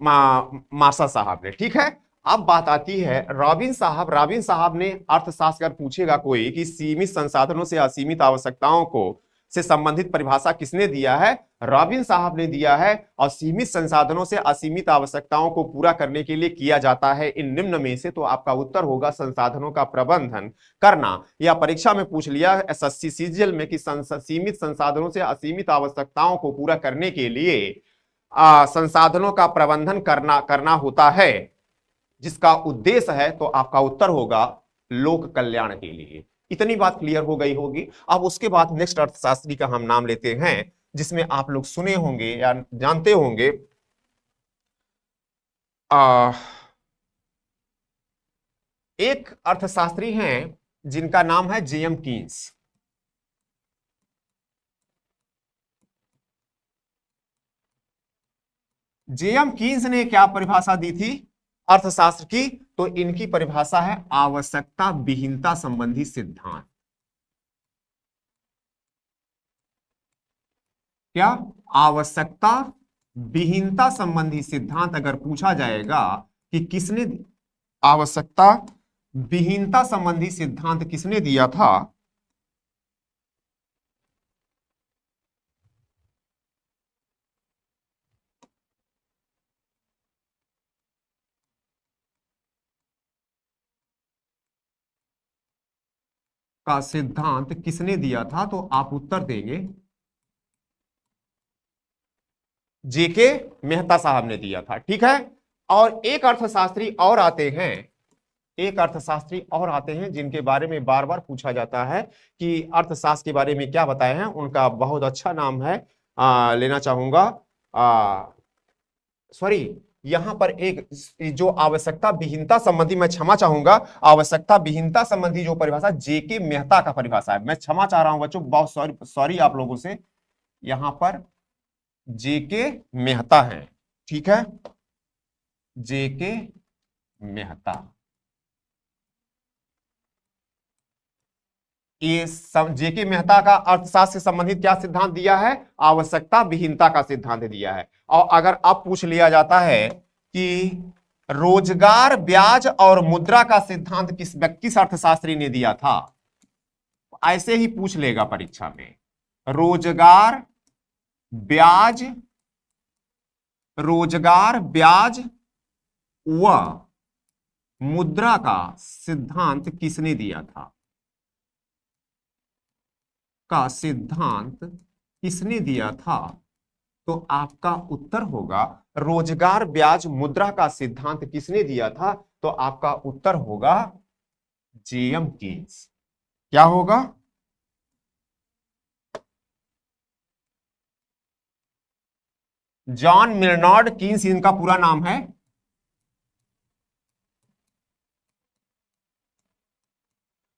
मार्शल साहब ने। ठीक है, अब बात आती है रॉबिन साहब। रॉबिन साहब ने अर्थशास्त्र अगर पूछेगा कोई कि सीमित संसाधनों से असीमित आवश्यकताओं को से संबंधित परिभाषा किसने दिया है? रॉबिन साहब ने दिया है। और सीमित संसाधनों से असीमित आवश्यकताओं को पूरा करने के लिए किया जाता है इन निम्न में से, तो आपका उत्तर होगा संसाधनों का प्रबंधन करना। या परीक्षा में पूछ लिया एसएससी सीजीएल में कि सीमित संसाधनों से असीमित आवश्यकताओं को पूरा करने के लिए संसाधनों का प्रबंधन करना होता है, जिसका उद्देश्य है, तो आपका उत्तर होगा लोक कल्याण के लिए। इतनी बात क्लियर हो गई होगी। अब उसके बाद नेक्स्ट अर्थशास्त्री का हम नाम लेते हैं, जिसमें आप लोग सुने होंगे या जानते होंगे। एक अर्थशास्त्री हैं जिनका नाम है जेएम कीन्स। जेएम कीन्स ने क्या परिभाषा दी थी अर्थशास्त्र की? तो इनकी परिभाषा है आवश्यकता विहीनता संबंधी सिद्धांत। क्या? आवश्यकता विहीनता संबंधी सिद्धांत अगर पूछा जाएगा कि किसने आवश्यकता विहीनता संबंधी सिद्धांत किसने दिया था, का सिद्धांत किसने दिया था, तो आप उत्तर देंगे जेके मेहता साहब ने दिया था। ठीक है, और एक अर्थशास्त्री और आते हैं, एक अर्थशास्त्री और आते हैं जिनके बारे में बार बार पूछा जाता है कि अर्थशास्त्र के बारे में क्या बताए हैं। उनका बहुत अच्छा नाम है, लेना चाहूंगा, सॉरी, यहां पर एक जो आवश्यकता विहीनता संबंधी, मैं क्षमा चाहूंगा, आवश्यकता विहीनता संबंधी जो परिभाषा जेके मेहता का परिभाषा है, मैं क्षमा चाह रहा हूं बच्चों, बहुत सॉरी सॉरी आप लोगों से, यहां पर जेके मेहता है, ठीक है, जेके मेहता। ये जेके मेहता का अर्थशास्त्र से संबंधित क्या सिद्धांत दिया है? आवश्यकता विहीनता का सिद्धांत दिया है। और अगर अब पूछ लिया जाता है कि रोजगार ब्याज और मुद्रा का सिद्धांत किस अर्थशास्त्री ने दिया था, ऐसे ही पूछ लेगा परीक्षा में। रोजगार ब्याज व मुद्रा का सिद्धांत किसने दिया था, का सिद्धांत किसने दिया था? तो आपका उत्तर होगा रोजगार ब्याज मुद्रा का सिद्धांत किसने दिया था? तो आपका उत्तर होगा जेएम कीन्स। क्या होगा? जॉन मिलनार्ड कीन्स इनका पूरा नाम है।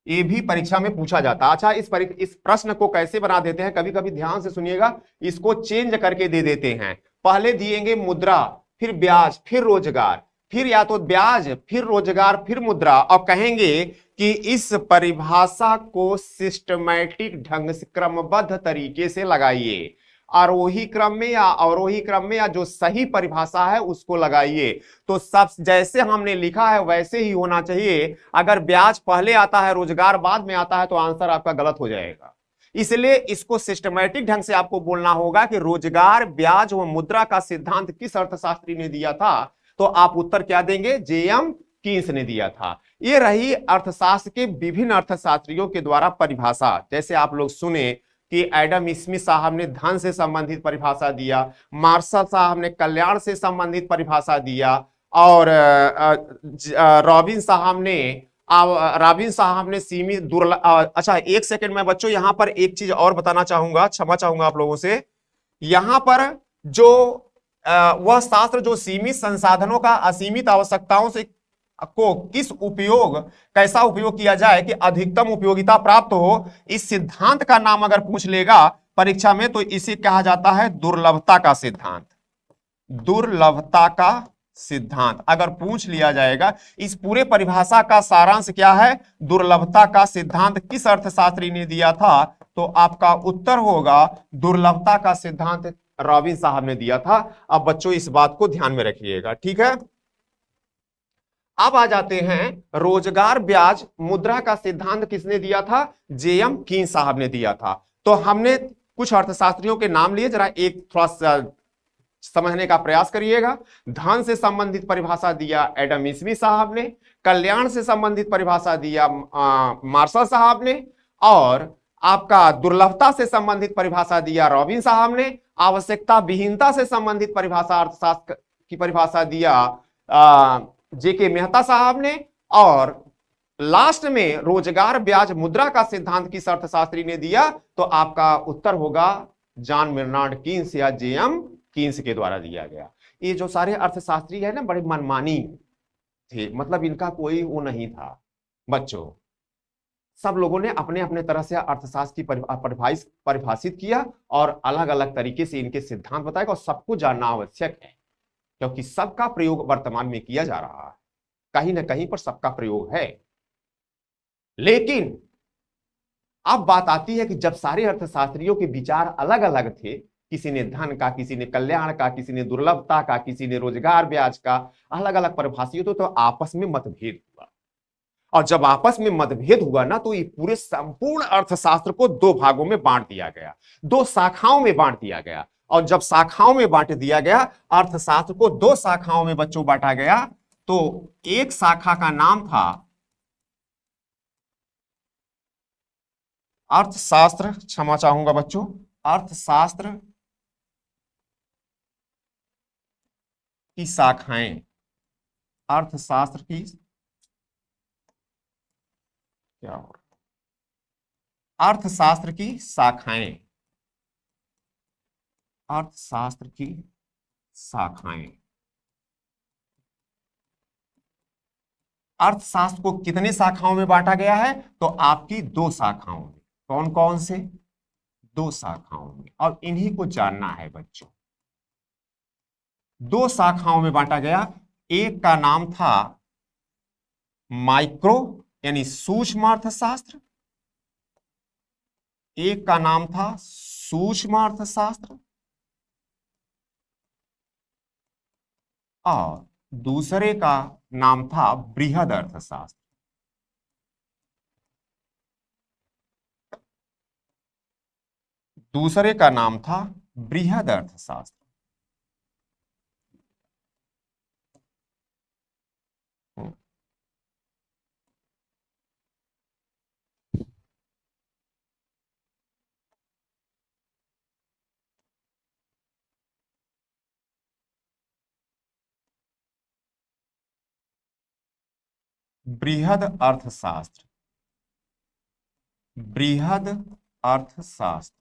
ये भी परीक्षा में पूछा जाता है। अच्छा, इस प्रश्न को कैसे बना देते हैं, कभी कभी ध्यान से सुनिएगा, इसको चेंज करके दे देते हैं। पहले दिएंगे मुद्रा, फिर ब्याज, फिर रोजगार, फिर या तो ब्याज, फिर रोजगार, फिर मुद्रा, और कहेंगे कि इस परिभाषा को सिस्टमैटिक ढंग से क्रमबद्ध तरीके से लगाइए, आरोही क्रम में या अवरोही क्रम में, या जो सही परिभाषा है उसको लगाइए। तो सब जैसे हमने लिखा है वैसे ही होना चाहिए। अगर ब्याज पहले आता है, रोजगार बाद में आता है, तो आंसर आपका गलत हो जाएगा। इसलिए इसको सिस्टमैटिक ढंग से आपको बोलना होगा कि रोजगार ब्याज व मुद्रा का सिद्धांत किस अर्थशास्त्री ने दिया था। तो आप उत्तर क्या देंगे? जेएम कीन्स ने दिया था। ये रही अर्थशास्त्र के विभिन्न अर्थशास्त्रियों के द्वारा परिभाषा। जैसे आप लोग सुने कि एडम स्मिथ साहब ने धन से संबंधित परिभाषा दिया, मार्शल साहब ने कल्याण से संबंधित परिभाषा दिया, और रॉबिन साहब ने सीमित दुर्लभ। अच्छा, एक सेकंड में बच्चों यहां पर एक चीज और बताना चाहूंगा, क्षमा चाहूंगा आप लोगों से। यहां पर जो वह शास्त्र जो सीमित संसाधनों का असीमित आवश्यकताओं से को कैसा उपयोग किया जाए कि अधिकतम उपयोगिता प्राप्त हो, इस सिद्धांत का नाम अगर पूछ लेगा परीक्षा में तो इसे कहा जाता है दुर्लभता का सिद्धांत। दुर्लभता का सिद्धांत अगर पूछ लिया जाएगा, इस पूरे परिभाषा का सारांश क्या है? दुर्लभता का सिद्धांत किस अर्थशास्त्री ने दिया था? तो आपका उत्तर होगा दुर्लभता का सिद्धांत रॉबिन साहब ने दिया था। अब बच्चों इस बात को ध्यान में रखिएगा, ठीक है। अब आ जाते हैं रोजगार ब्याज मुद्रा का सिद्धांत किसने दिया था? जेएम कीन्स साहब ने दिया था। तो हमने कुछ अर्थशास्त्रियों के नाम लिए, जरा एक थोड़ा सा समझने का प्रयास करिएगा। धन से संबंधित परिभाषा दिया एडम स्मिथ साहब ने, कल्याण से संबंधित परिभाषा दिया मार्शल साहब ने, और आपका दुर्लभता से संबंधित परिभाषा दिया रॉबिन साहब ने, आवश्यकता विहीनता से संबंधित परिभाषा अर्थशास्त्र की परिभाषा दिया जेके मेहता साहब ने, और लास्ट में रोजगार ब्याज मुद्रा का सिद्धांत किस अर्थशास्त्री ने दिया? तो आपका उत्तर होगा जॉन मिलनार्ड कीन्स या जेएम कीन्स के द्वारा दिया गया। ये जो सारे अर्थशास्त्री है ना, बड़े मनमानी थे, मतलब इनका कोई वो नहीं था बच्चों। सब लोगों ने अपने अपने तरह से अर्थशास्त्र की परिभाषित किया और अलग अलग तरीके से इनके सिद्धांत बताएगा, और सबको जानना आवश्यक है क्योंकि सबका प्रयोग वर्तमान में किया जा रहा है, कहीं ना कहीं पर सबका प्रयोग है। लेकिन अब बात आती है कि जब सारे अर्थशास्त्रियों के विचार अलग अलग थे, किसी ने धन का, किसी ने कल्याण का, किसी ने दुर्लभता का, किसी ने रोजगार ब्याज का, अलग अलग परिभाषियों तो आपस में मतभेद हुआ। और जब आपस में मतभेद हुआ ना, तो ये पूरे संपूर्ण अर्थशास्त्र को दो भागों में बांट दिया गया, दो शाखाओं में बांट दिया गया। और जब शाखाओं में बांट दिया गया, अर्थशास्त्र को दो शाखाओं में बच्चों बांटा गया, तो एक शाखा का नाम था अर्थशास्त्र, क्षमा चाहूंगा बच्चों, अर्थशास्त्र की शाखाएं, अर्थशास्त्र की क्या हो रहा है? अर्थशास्त्र की शाखाएं, अर्थशास्त्र की शाखाएं। अर्थशास्त्र को कितने शाखाओं में बांटा गया है? तो आपकी दो शाखाओं में। कौन कौन से? दो शाखाओं में, और इन्हीं को जानना है बच्चों। दो शाखाओं में बांटा गया। एक का नाम था माइक्रो यानी सूक्ष्म अर्थशास्त्र, एक का नाम था सूक्ष्म अर्थशास्त्र, और दूसरे का नाम था बृहद अर्थशास्त्र। दूसरे का नाम था बृहद अर्थशास्त्र। बृहद अर्थशास्त्र, बृहद अर्थशास्त्र।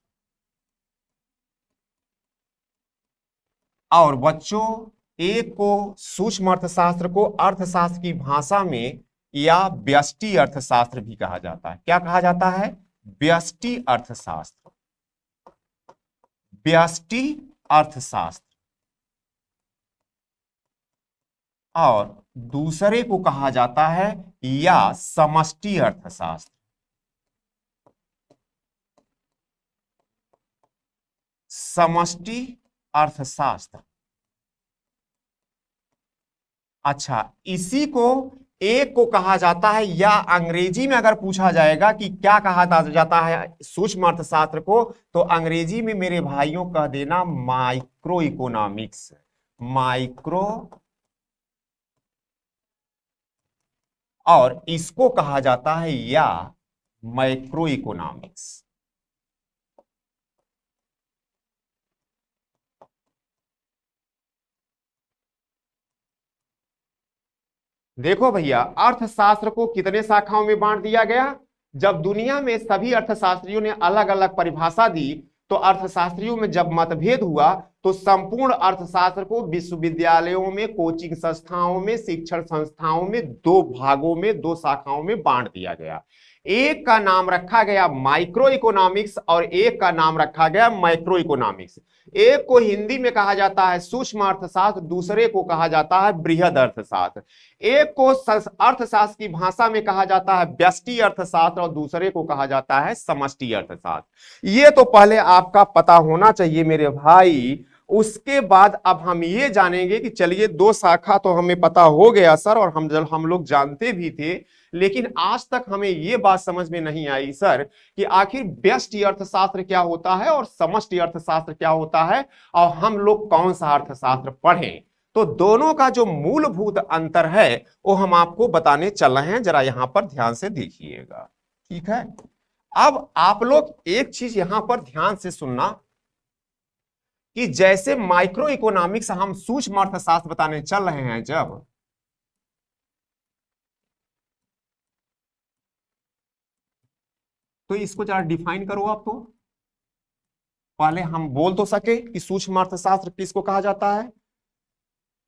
और बच्चों, एक को सूक्ष्म अर्थशास्त्र को अर्थशास्त्र की भाषा में या व्यष्टि अर्थशास्त्र भी कहा जाता है। क्या कहा जाता है? व्यष्टि अर्थशास्त्र, व्यष्टि अर्थशास्त्र। और दूसरे को कहा जाता है या समष्टि अर्थशास्त्र, समष्टि अर्थशास्त्र। अच्छा, इसी को एक को कहा जाता है, या अंग्रेजी में अगर पूछा जाएगा कि क्या कहा जाता है सूक्ष्म अर्थशास्त्र को, तो अंग्रेजी में मेरे भाइयों कह देना माइक्रो इकोनॉमिक्स, माइक्रो। और इसको कहा जाता है या मैक्रो इकोनॉमिक्स। देखो भैया, अर्थशास्त्र को कितने शाखाओं में बांट दिया गया? जब दुनिया में सभी अर्थशास्त्रियों ने अलग अलग परिभाषा दी, तो अर्थशास्त्रियों में जब मतभेद हुआ, तो संपूर्ण अर्थशास्त्र को विश्वविद्यालयों में, कोचिंग संस्थाओं में, शिक्षण संस्थाओं में दो भागों में, दो शाखाओं में बांट दिया गया। एक का नाम रखा गया माइक्रो इकोनॉमिक्स और एक का नाम रखा गया मैक्रो इकोनॉमिक्स। एक को हिंदी में कहा जाता है सूक्ष्म अर्थशास्त्र, दूसरे को कहा जाता है बृहद अर्थशास्त्र। एक को अर्थशास्त्र की भाषा में कहा जाता है व्यष्टि अर्थशास्त्र और दूसरे को कहा जाता है समष्टि अर्थशास्त्र। ये तो पहले आपका पता होना चाहिए मेरे भाई। उसके बाद अब हम ये जानेंगे कि चलिए दो शाखा तो हमें पता हो गया सर, और हम लोग जानते भी थे, लेकिन आज तक हमें ये बात समझ में नहीं आई सर कि आखिर व्यष्टि अर्थशास्त्र क्या होता है और समष्टि अर्थशास्त्र क्या होता है, और हम लोग कौन सा अर्थशास्त्र पढ़ें। तो दोनों का जो मूलभूत अंतर है वो हम आपको बताने चल रहे हैं, जरा यहां पर ध्यान से देखिएगा, ठीक है। अब आप लोग एक चीज यहां पर ध्यान से सुनना कि जैसे माइक्रो इकोनॉमिक्स हम सूक्ष्म अर्थशास्त्र बताने चल रहे हैं, जब तो इसको जरा डिफाइन करो आप। तो पहले हम बोल तो सके कि सूक्ष्म अर्थशास्त्र किसको कहा जाता है।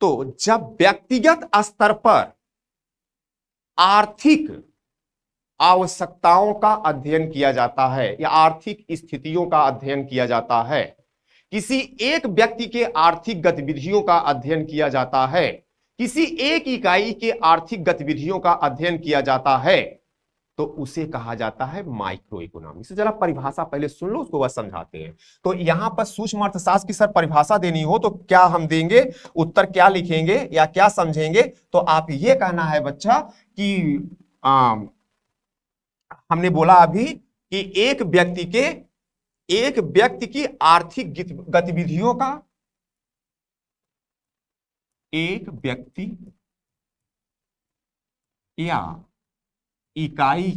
तो जब व्यक्तिगत स्तर पर आर्थिक आवश्यकताओं का अध्ययन किया जाता है या आर्थिक स्थितियों का अध्ययन किया जाता है, किसी एक व्यक्ति के आर्थिक गतिविधियों का अध्ययन किया जाता है, किसी एक इकाई के आर्थिक गतिविधियों का अध्ययन किया जाता है, तो उसे कहा जाता है माइक्रो इकोनॉमिक्स। जरा परिभाषा पहले सुन लो, उसको बाद समझाते हैं। तो यहां पर सूक्ष्म अर्थशास्त्र की सर परिभाषा देनी हो तो क्या हम देंगे, उत्तर क्या लिखेंगे या क्या समझेंगे? तो आप ये कहना है बच्चा कि हमने बोला अभी कि एक व्यक्ति की आर्थिक गतिविधियों का, एक व्यक्ति या इकाई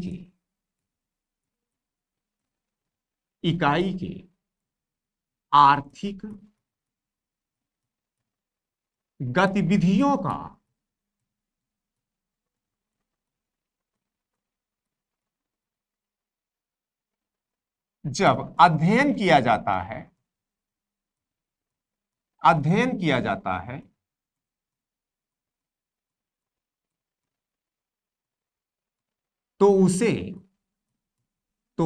के आर्थिक गतिविधियों का जब अध्ययन किया जाता है, अध्ययन किया जाता है तो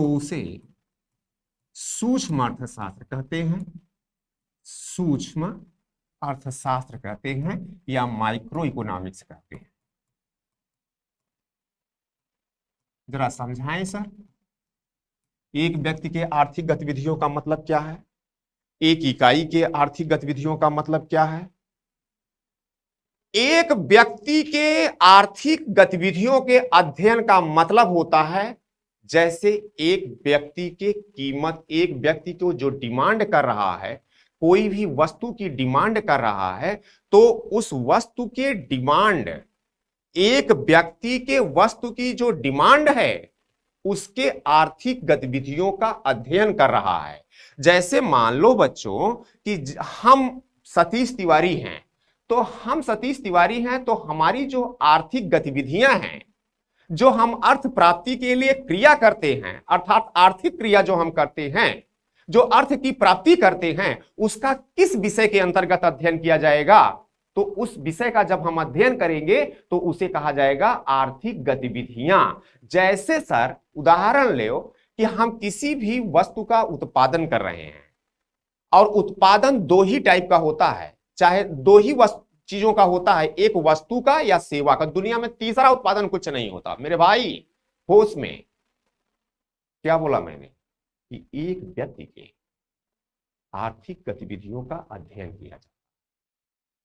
उसे सूक्ष्म अर्थशास्त्र कहते हैं, सूक्ष्म अर्थशास्त्र कहते हैं या माइक्रो इकोनॉमिक्स कहते हैं। जरा समझाएं सर, एक व्यक्ति के आर्थिक गतिविधियों का मतलब क्या है, एक इकाई के आर्थिक गतिविधियों का मतलब क्या है। एक व्यक्ति के आर्थिक गतिविधियों के अध्ययन का मतलब होता है जैसे एक व्यक्ति के कीमत, एक व्यक्ति को जो डिमांड कर रहा है, कोई भी वस्तु की डिमांड कर रहा है, तो उस वस्तु के डिमांड, एक व्यक्ति के वस्तु की जो डिमांड है उसके आर्थिक गतिविधियों का अध्ययन कर रहा है। जैसे मान लो बच्चों कि हम सतीश तिवारी हैं, तो हम सतीश तिवारी हैं तो हमारी जो आर्थिक गतिविधियां हैं, जो हम अर्थ प्राप्ति के लिए क्रिया करते हैं, अर्थात आर्थिक क्रिया जो हम करते हैं, जो अर्थ की प्राप्ति करते हैं, उसका किस विषय के अंतर्गत अध्ययन किया जाएगा। तो उस विषय का जब हम अध्ययन करेंगे तो उसे कहा जाएगा आर्थिक गतिविधियां। जैसे सर उदाहरण लो कि हम किसी भी वस्तु का उत्पादन कर रहे हैं, और उत्पादन दो ही टाइप का होता है, चाहे दो ही चीजों का होता है, एक वस्तु का या सेवा का। दुनिया में तीसरा उत्पादन कुछ नहीं होता मेरे भाई, होश में। क्या बोला मैंने कि एक व्यक्ति के आर्थिक गतिविधियों का अध्ययन किया जाता है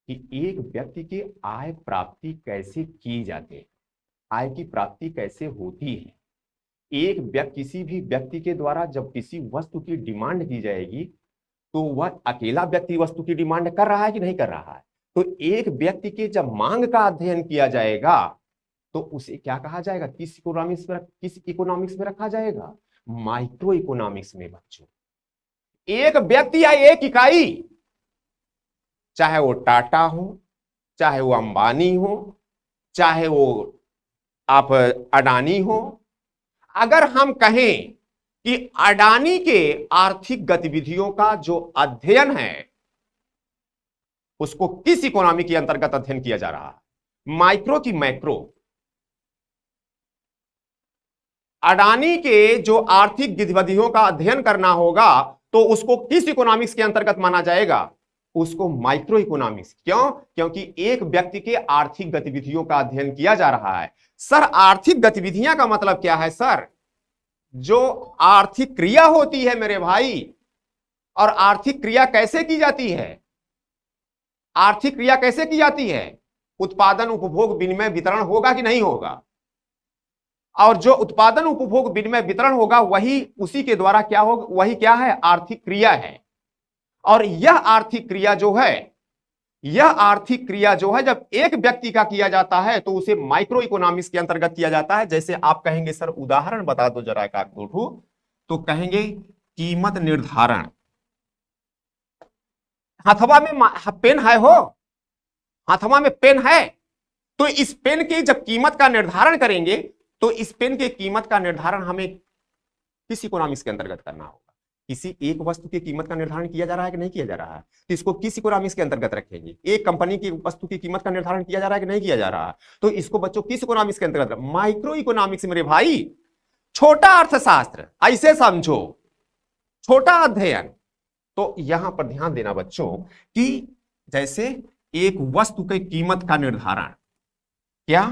कि एक व्यक्ति की आय प्राप्ति कैसे की जाती है, आय की प्राप्ति कैसे होती है। एक व्यक्ति, किसी भी व्यक्ति के द्वारा जब किसी वस्तु की डिमांड की जाएगी तो वह अकेला व्यक्ति वस्तु की डिमांड कर रहा है कि नहीं कर रहा है। तो एक व्यक्ति के जब मांग का अध्ययन किया जाएगा तो उसे क्या कहा जाएगा, किस इकोनॉमिक्स में रखा जाएगा, माइक्रो इकोनॉमिक्स में। बच्चों एक व्यक्ति या एक इकाई, चाहे वो टाटा हो, चाहे वो अंबानी हो, चाहे वो आप अडानी हो, अगर हम कहें कि अडानी के आर्थिक गतिविधियों का जो अध्ययन है उसको किस इकोनॉमी के अंतर्गत अध्ययन किया जा रहा है, माइक्रो की मैक्रो। अडानी के जो आर्थिक गतिविधियों का अध्ययन करना होगा तो उसको किस इकोनॉमिक्स के अंतर्गत माना जाएगा, उसको माइक्रो इकोनॉमिक्स। क्यों? क्योंकि एक व्यक्ति के आर्थिक गतिविधियों का अध्ययन किया जा रहा है। सर आर्थिक गतिविधियां का मतलब क्या है सर, जो आर्थिक क्रिया होती है मेरे भाई। और आर्थिक क्रिया कैसे की जाती है, आर्थिक क्रिया कैसे की जाती है, उत्पादन उपभोग विनिमय वितरण होगा कि नहीं होगा। और जो उत्पादन उपभोग विनिमय वितरण होगा वही, उसी के द्वारा क्या होगा, वही क्या है, आर्थिक क्रिया है। और यह आर्थिक क्रिया जो है, यह आर्थिक क्रिया जो है जब एक व्यक्ति का किया जाता है तो उसे माइक्रो इकोनॉमिक्स के अंतर्गत किया जाता है। जैसे आप कहेंगे सर उदाहरण बता दो जरा एक दो ठो, तो कहेंगे कीमत निर्धारण। हथवा में पेन है हो, हथवा में पेन है, तो इस पेन की जब कीमत का निर्धारण करेंगे तो इस पेन की कीमत का निर्धारण हमें किस इकोनॉमिक्स के अंतर्गत करना होगा। किसी एक वस्तु की कीमत का निर्धारण किया जा रहा है कि नहीं किया जा रहा है, तो इसको किस इकोनॉमिक्स के अंतर्गत रखेंगे। एक कंपनी की वस्तु की कीमत का निर्धारण किया जा रहा है कि नहीं किया जा रहा है, तो इसको बच्चों किस इकोनॉमिक्स के अंतर्गत, माइक्रो इकोनॉमिक्स मेरे भाई। छोटा अर्थशास्त्र ऐसे समझो, छोटा अध्ययन। तो यहां पर ध्यान देना बच्चों कि जैसे एक वस्तु की कीमत का निर्धारण, क्या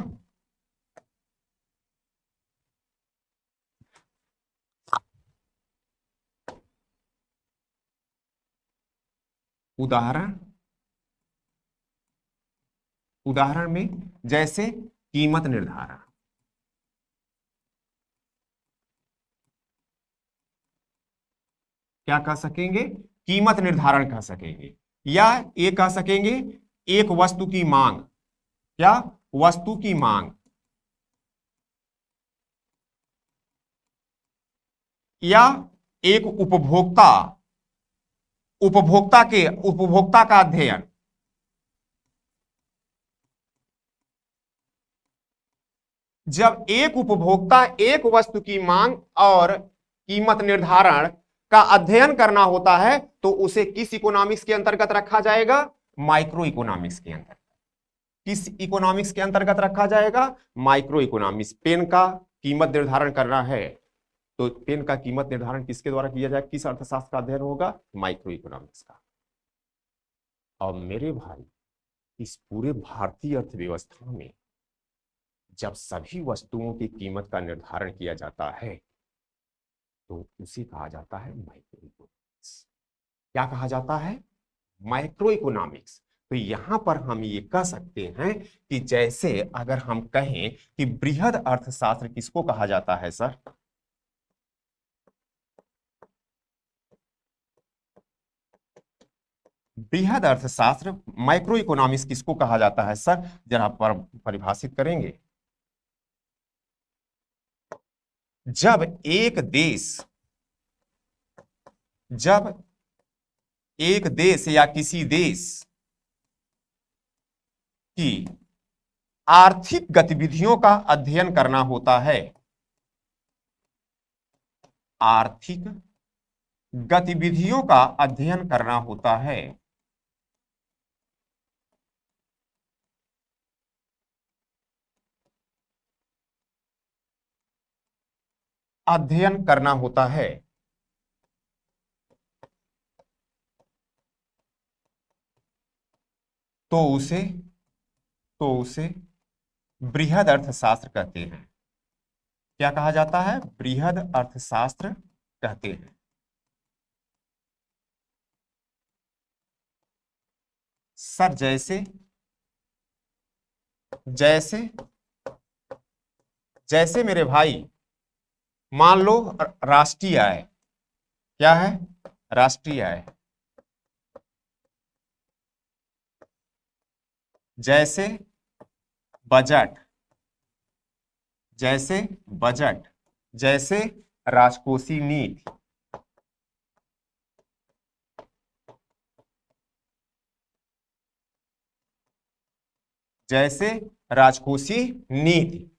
उदाहरण, उदाहरण में जैसे कीमत निर्धारण, क्या कह सकेंगे, कीमत निर्धारण कह सकेंगे, या ये कह सकेंगे एक वस्तु की मांग, क्या वस्तु की मांग, या एक उपभोक्ता, उपभोक्ता का अध्ययन। जब एक उपभोक्ता एक वस्तु की मांग और कीमत निर्धारण का अध्ययन करना होता है तो उसे किस इकोनॉमिक्स के अंतर्गत रखा जाएगा? माइक्रो इकोनॉमिक्स के अंतर्गत। किस इकोनॉमिक्स के अंतर्गत रखा जाएगा? Micro economics. पेन का कीमत निर्धारण करना है तो पेन का कीमत निर्धारण किसके द्वारा किया जाए? किस अर्थशास्त्र का अध्ययन होगा? माइक्रो इकोनॉमिक्स का। और मेरे भाई, इस पूरे भारतीय अर्थव्यवस्था में जब सभी वस्तुओं की कीमत का निर्धारण किया जाता है तो उसे कहा जाता है माइक्रो इकोनॉमिक्स। क्या कहा जाता है? Micro economics. तो यहां पर हम ये कह सकते हैं कि जैसे अगर हम कहें कि बृहद अर्थशास्त्र किसको कहा जाता है सर? बृहद अर्थशास्त्र माइक्रो इकोनॉमिक्स किसको कहा जाता है सर? जरा पर परिभाषित करेंगे। जब एक देश या किसी देश की आर्थिक गतिविधियों का अध्ययन करना होता है, आर्थिक गतिविधियों का अध्ययन करना होता है, अध्ययन करना होता है तो उसे बृहद अर्थशास्त्र कहते हैं। क्या कहा जाता है? बृहद अर्थशास्त्र कहते हैं। सर जैसे जैसे जैसे मेरे भाई, मान लो राष्ट्रीय आय। क्या है? राष्ट्रीय आय। जैसे बजट, जैसे राजकोषीय नीति, जैसे राजकोषीय नीति,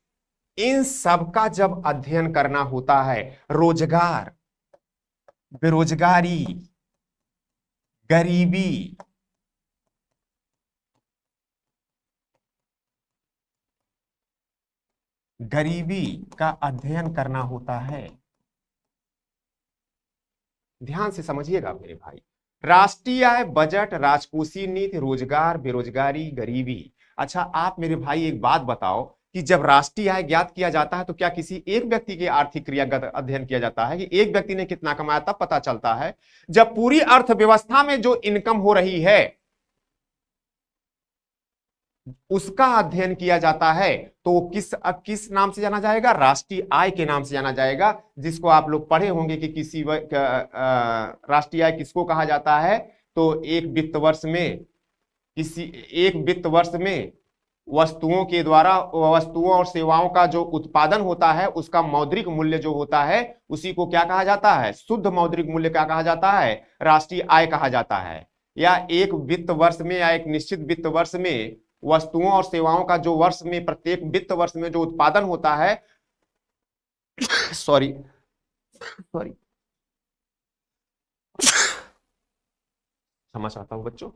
इन सब का जब अध्ययन करना होता है, रोजगार, बेरोजगारी, गरीबी, गरीबी का अध्ययन करना होता है। ध्यान से समझिएगा मेरे भाई, राष्ट्रीय आय, बजट, राजकोषीय नीति, रोजगार, बेरोजगारी, गरीबी। अच्छा आप मेरे भाई एक बात बताओ कि जब राष्ट्रीय आय ज्ञात किया जाता है तो क्या किसी एक व्यक्ति के आर्थिक क्रिया का अध्ययन किया जाता है कि एक व्यक्ति ने कितना कमाया? तब पता चलता है जब पूरी अर्थव्यवस्था में जो इनकम हो रही है उसका अध्ययन किया जाता है तो किस नाम से जाना जाएगा? राष्ट्रीय आय के नाम से जाना जाएगा, जिसको आप लोग पढ़े होंगे कि राष्ट्रीय आय किसको कहा जाता है? तो एक वित्त वर्ष में वस्तुओं और सेवाओं का जो उत्पादन होता है उसका मौद्रिक मूल्य जो होता है उसी को क्या कहा जाता है? शुद्ध मौद्रिक मूल्य क्या कहा जाता है? राष्ट्रीय आय कहा जाता है। या एक वित्त वर्ष में या एक निश्चित वित्त वर्ष में वस्तुओं और सेवाओं का जो वर्ष में, प्रत्येक वित्त वर्ष में जो उत्पादन होता है सॉरी क्षमा चाहता हूं बच्चों,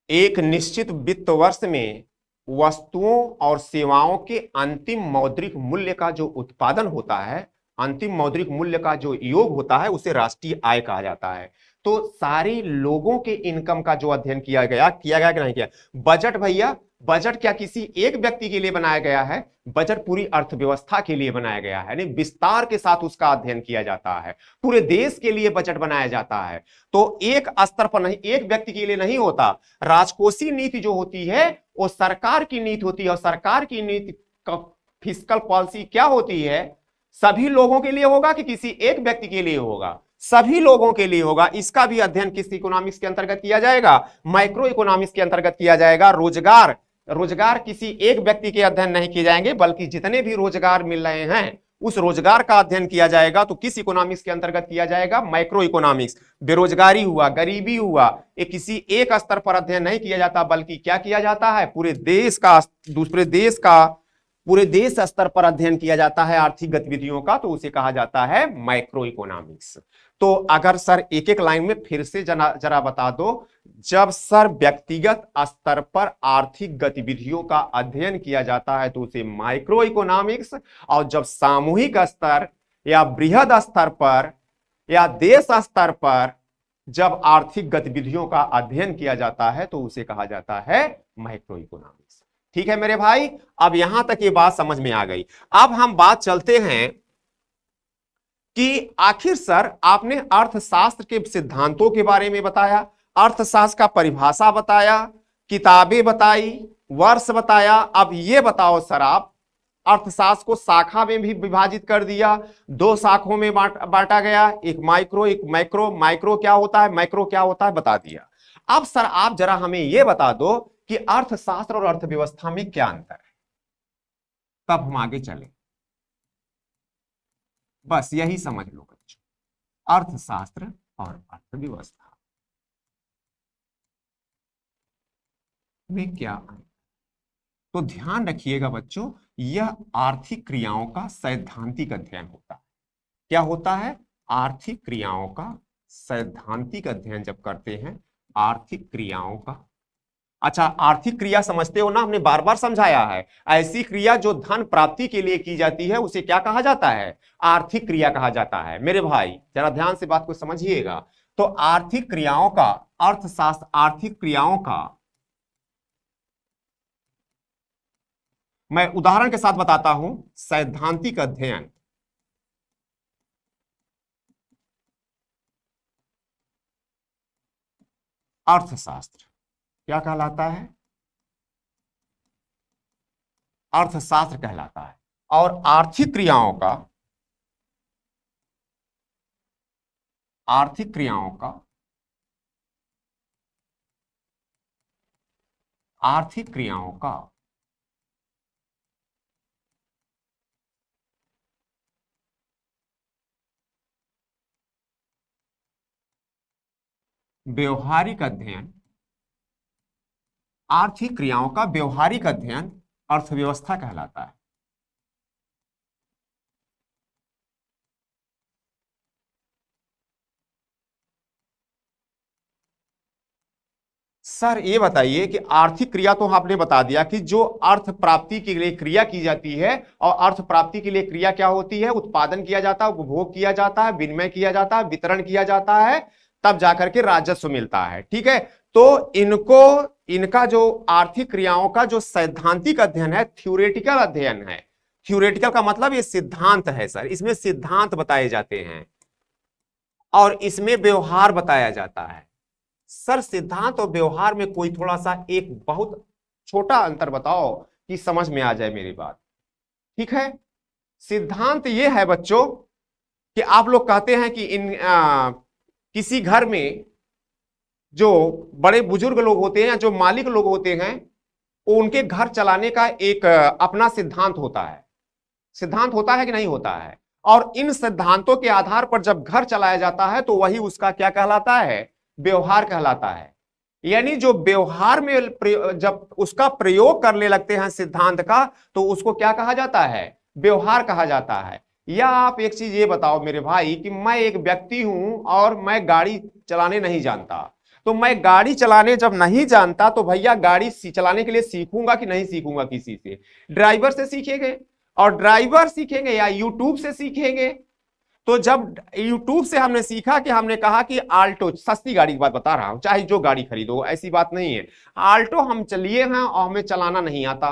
एक निश्चित वित्त वर्ष में वस्तुओं और सेवाओं के अंतिम मौद्रिक मूल्य का जो उत्पादन होता है, अंतिम मौद्रिक मूल्य का जो योग होता है उसे राष्ट्रीय आय कहा जाता है। तो सारे लोगों के इनकम का जो अध्ययन किया गया कि नहीं किया? बजट भैया, बजट क्या किसी एक व्यक्ति के लिए बनाया गया है? बजट पूरी अर्थव्यवस्था के लिए बनाया गया है, यानी विस्तार के साथ उसका अध्ययन किया जाता है। पूरे देश के लिए बजट बनाया जाता है। तो एक स्तर पर नहीं, एक व्यक्ति के लिए नहीं होता। राजकोषीय नीति जो होती है वो सरकार की नीति होती है और सरकार की नीति का फिस्कल पॉलिसी क्या होती है? सभी लोगों के लिए होगा कि किसी एक व्यक्ति के लिए होगा? सभी लोगों के लिए होगा। इसका भी अध्ययन किस इकोनॉमिक्स के अंतर्गत किया जाएगा? माइक्रो इकोनॉमिक्स के अंतर्गत किया जाएगा। रोजगार किसी एक व्यक्ति के अध्ययन नहीं किए जाएंगे बल्कि जितने भी रोजगार मिल रहे हैं उस रोजगार का अध्ययन किया जाएगा। तो किस इकोनॉमिक्स के अंतर्गत किया जाएगा? Micro economics. बेरोजगारी हुआ, गरीबी हुआ, ये किसी एक स्तर पर अध्ययन नहीं किया जाता बल्कि क्या किया जाता है? पूरे देश का, दूसरे देश का पूरे देश स्तर पर अध्ययन किया जाता है आर्थिक गतिविधियों का, तो उसे कहा जाता है माइक्रो इकोनॉमिक्स। तो अगर सर एक एक लाइन में फिर से जरा बता दो, जब सर व्यक्तिगत स्तर पर आर्थिक गतिविधियों का अध्ययन किया जाता है तो उसे माइक्रो इकोनॉमिक्स, और जब सामूहिक स्तर या बृहद स्तर पर या देश स्तर पर जब आर्थिक गतिविधियों का अध्ययन किया जाता है तो उसे कहा जाता है माइक्रो इकोनॉमिक्स। ठीक है मेरे भाई, अब यहां तक ये बात समझ में आ गई। अब हम बात चलते हैं कि आखिर सर आपने अर्थशास्त्र के सिद्धांतों के बारे में बताया, अर्थशास्त्र का परिभाषा बताया, किताबें बताई, वर्ष बताया। अब ये बताओ सर, आप अर्थशास्त्र को शाखा में भी विभाजित कर दिया, दो शाखाओं में बांटा गया, एक माइक्रो एक मैक्रो। माइक्रो क्या होता है, मैक्रो क्या होता है, बता दिया। अब सर आप जरा हमें यह बता दो कि अर्थशास्त्र और अर्थव्यवस्था में क्या अंतर है, तब हम आगे चले। बस यही समझ लो बच्चों, अर्थशास्त्र और अर्थव्यवस्था में क्या अंतर। तो ध्यान रखिएगा बच्चों, यह आर्थिक क्रियाओं का सैद्धांतिक अध्ययन होता है। क्या होता है, आर्थिक क्रियाओं का सैद्धांतिक अध्ययन जब करते हैं, आर्थिक क्रियाओं का। अच्छा, आर्थिक क्रिया समझते हो ना, हमने बार बार समझाया है, ऐसी क्रिया जो धन प्राप्ति के लिए की जाती है उसे क्या कहा जाता है, आर्थिक क्रिया कहा जाता है। मेरे भाई जरा ध्यान से बात को समझिएगा। तो आर्थिक क्रियाओं का, अर्थशास्त्र आर्थिक क्रियाओं का, मैं उदाहरण के साथ बताता हूं, सैद्धांतिक अध्ययन अर्थशास्त्र क्या कहलाता है, अर्थशास्त्र कहलाता है। और आर्थिक क्रियाओं का, आर्थिक क्रियाओं का, आर्थिक क्रियाओं का व्यवहारिक अध्ययन, आर्थिक क्रियाओं का व्यवहारिक अध्ययन अर्थव्यवस्था कहलाता है। सर ये बताइए कि आर्थिक क्रिया तो आपने बता दिया कि जो अर्थ प्राप्ति के लिए क्रिया की जाती है, और अर्थ प्राप्ति के लिए क्रिया क्या होती है, उत्पादन किया जाता है, उपभोग किया जाता है, विनिमय किया जाता है, वितरण किया जाता है, तब जाकर के राजस्व मिलता है। ठीक है, तो इनका जो आर्थिक क्रियाओं का जो सैद्धांतिक अध्ययन है, थ्योरेटिकल अध्ययन है। थ्योरेटिकल का मतलब ये सिद्धांत है सर, इसमें सिद्धांत बताए जाते हैं और इसमें व्यवहार बताया जाता है। सर सिद्धांत और व्यवहार में कोई थोड़ा सा एक बहुत छोटा अंतर बताओ कि समझ में आ जाए मेरी बात। ठीक है, सिद्धांत ये है बच्चों कि आप लोग कहते हैं कि किसी घर में जो बड़े बुजुर्ग लोग होते हैं, जो मालिक लोग होते हैं, उनके घर चलाने का एक अपना सिद्धांत होता है। सिद्धांत होता है कि नहीं होता है, और इन सिद्धांतों के आधार पर जब घर चलाया जाता है तो वही उसका क्या कहलाता है, व्यवहार कहलाता है। यानी जो व्यवहार में जब उसका प्रयोग करने लगते हैं सिद्धांत का, तो उसको क्या कहा जाता है, व्यवहार कहा जाता है। या आप एक चीज ये बताओ मेरे भाई कि मैं एक व्यक्ति हूं और मैं गाड़ी चलाने नहीं जानता, तो मैं गाड़ी चलाने जब नहीं जानता तो भैया गाड़ी चलाने के लिए सीखूंगा कि नहीं सीखूंगा, किसी से, ड्राइवर से सीखेंगे, और ड्राइवर सीखेंगे या यूट्यूब से सीखेंगे। तो जब यूट्यूब से हमने सीखा कि हमने कहा कि आल्टो, सस्ती गाड़ी की बात बता रहा हूं, चाहे जो गाड़ी खरीदो ऐसी बात नहीं है, आल्टो हम चलिए हैं और हमें चलाना नहीं आता,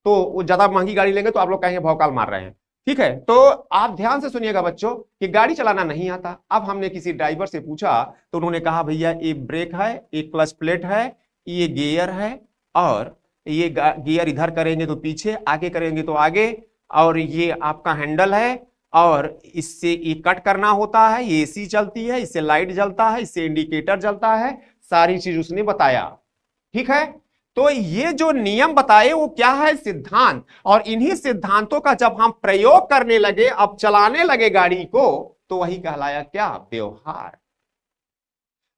तो वो ज्यादा महंगी गाड़ी लेंगे तो आप लोग कहेंगे भौकाल मार रहे हैं। ठीक है, तो आप ध्यान से सुनिएगा बच्चों कि गाड़ी चलाना नहीं आता। अब हमने किसी ड्राइवर से पूछा तो उन्होंने कहा भैया ये ब्रेक है, एक क्लच प्लेट है, ये गियर है, और ये गियर इधर करेंगे तो पीछे, आगे करेंगे तो आगे, और ये आपका हैंडल है, और इससे ये कट करना होता है, ये एसी चलती है, इससे लाइट जलता है, इससे इंडिकेटर जलता है, सारी चीज उसने बताया। ठीक है, तो ये जो नियम बताए वो क्या है, सिद्धांत, और इन्हीं सिद्धांतों का जब हम प्रयोग करने लगे, अब चलाने लगे गाड़ी को, तो वही कहलाया क्या, व्यवहार।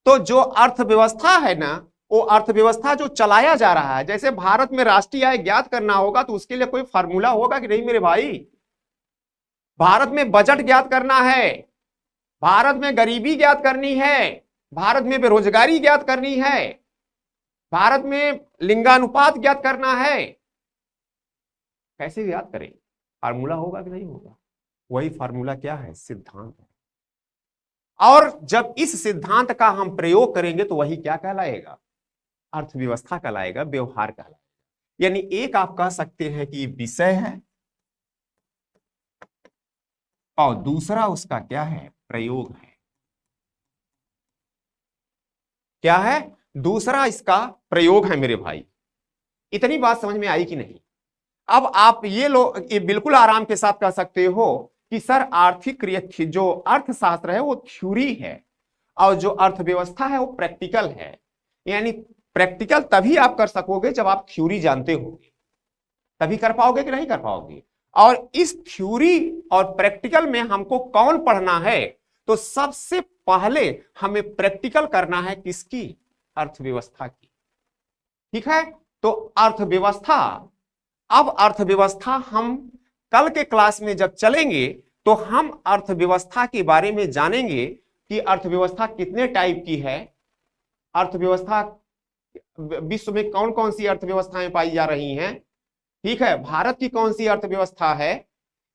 तो जो अर्थव्यवस्था है ना, वो अर्थव्यवस्था जो चलाया जा रहा है, जैसे भारत में राष्ट्रीय आय ज्ञात करना होगा तो उसके लिए कोई फार्मूला होगा कि नहीं मेरे भाई? भारत में बजट ज्ञात करना है, भारत में गरीबी ज्ञात करनी है, भारत में बेरोजगारी ज्ञात करनी है, भारत में लिंगानुपात ज्ञात करना है, कैसे ज्ञात करें? फार्मूला होगा कि नहीं होगा? वही फार्मूला क्या है? सिद्धांत है। और जब इस सिद्धांत का हम प्रयोग करेंगे तो वही क्या कहलाएगा? अर्थव्यवस्था कहलाएगा, व्यवहार कहलाएगा। यानी एक आप कह सकते हैं कि विषय है और दूसरा उसका क्या है? प्रयोग है। क्या है? दूसरा इसका प्रयोग है मेरे भाई। इतनी बात समझ में आई कि नहीं? अब आप ये बिल्कुल आराम के साथ कह सकते हो कि सर आर्थिक क्रिया जो अर्थशास्त्र है वो थ्योरी है और जो अर्थव्यवस्था है वो प्रैक्टिकल है। यानी प्रैक्टिकल तभी आप कर सकोगे जब आप थ्योरी जानते होगे, तभी कर पाओगे कि नहीं कर पाओगे। और इस थ्योरी और प्रैक्टिकल में हमको कौन पढ़ना है? तो सबसे पहले हमें प्रैक्टिकल करना है किसकी? अर्थव्यवस्था की। ठीक है, तो अर्थव्यवस्था, अब अर्थव्यवस्था हम कल के क्लास में जब चलेंगे तो हम अर्थव्यवस्था के बारे में जानेंगे कि अर्थव्यवस्था कितने टाइप की है, अर्थव्यवस्था विश्व में कौन कौन सी अर्थव्यवस्थाएं पाई जा रही हैं, ठीक है, भारत की कौन सी अर्थव्यवस्था है,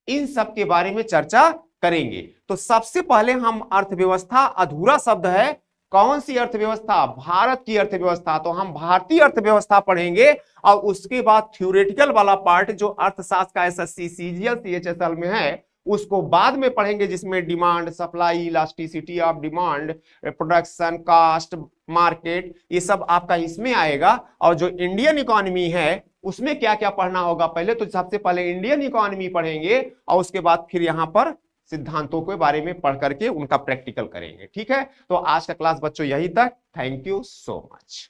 इन सब के बारे में चर्चा करेंगे। तो सबसे पहले हम अर्थव्यवस्था, अधूरा शब्द है, कौन सी अर्थव्यवस्था? भारत की अर्थव्यवस्था। तो हम भारतीय अर्थव्यवस्था पढ़ेंगे और उसके बाद थ्योरेटिकल वाला पार्ट जो अर्थशास्त्र का एसएससी, सीजीएल, सीएचएसएल में है उसको बाद में पढ़ेंगे, जिसमें demand, supply, elasticity of demand, production, cost, market, ये सब आपका इसमें आएगा। और जो इंडियन इकोनॉमी है उसमें क्या क्या पढ़ना होगा? पहले तो सबसे पहले इंडियन इकोनॉमी पढ़ेंगे और उसके बाद फिर यहां पर सिद्धांतों के बारे में पढ़ करके उनका प्रैक्टिकल करेंगे। ठीक है, तो आज का क्लास बच्चों यही तक। Thank you so much.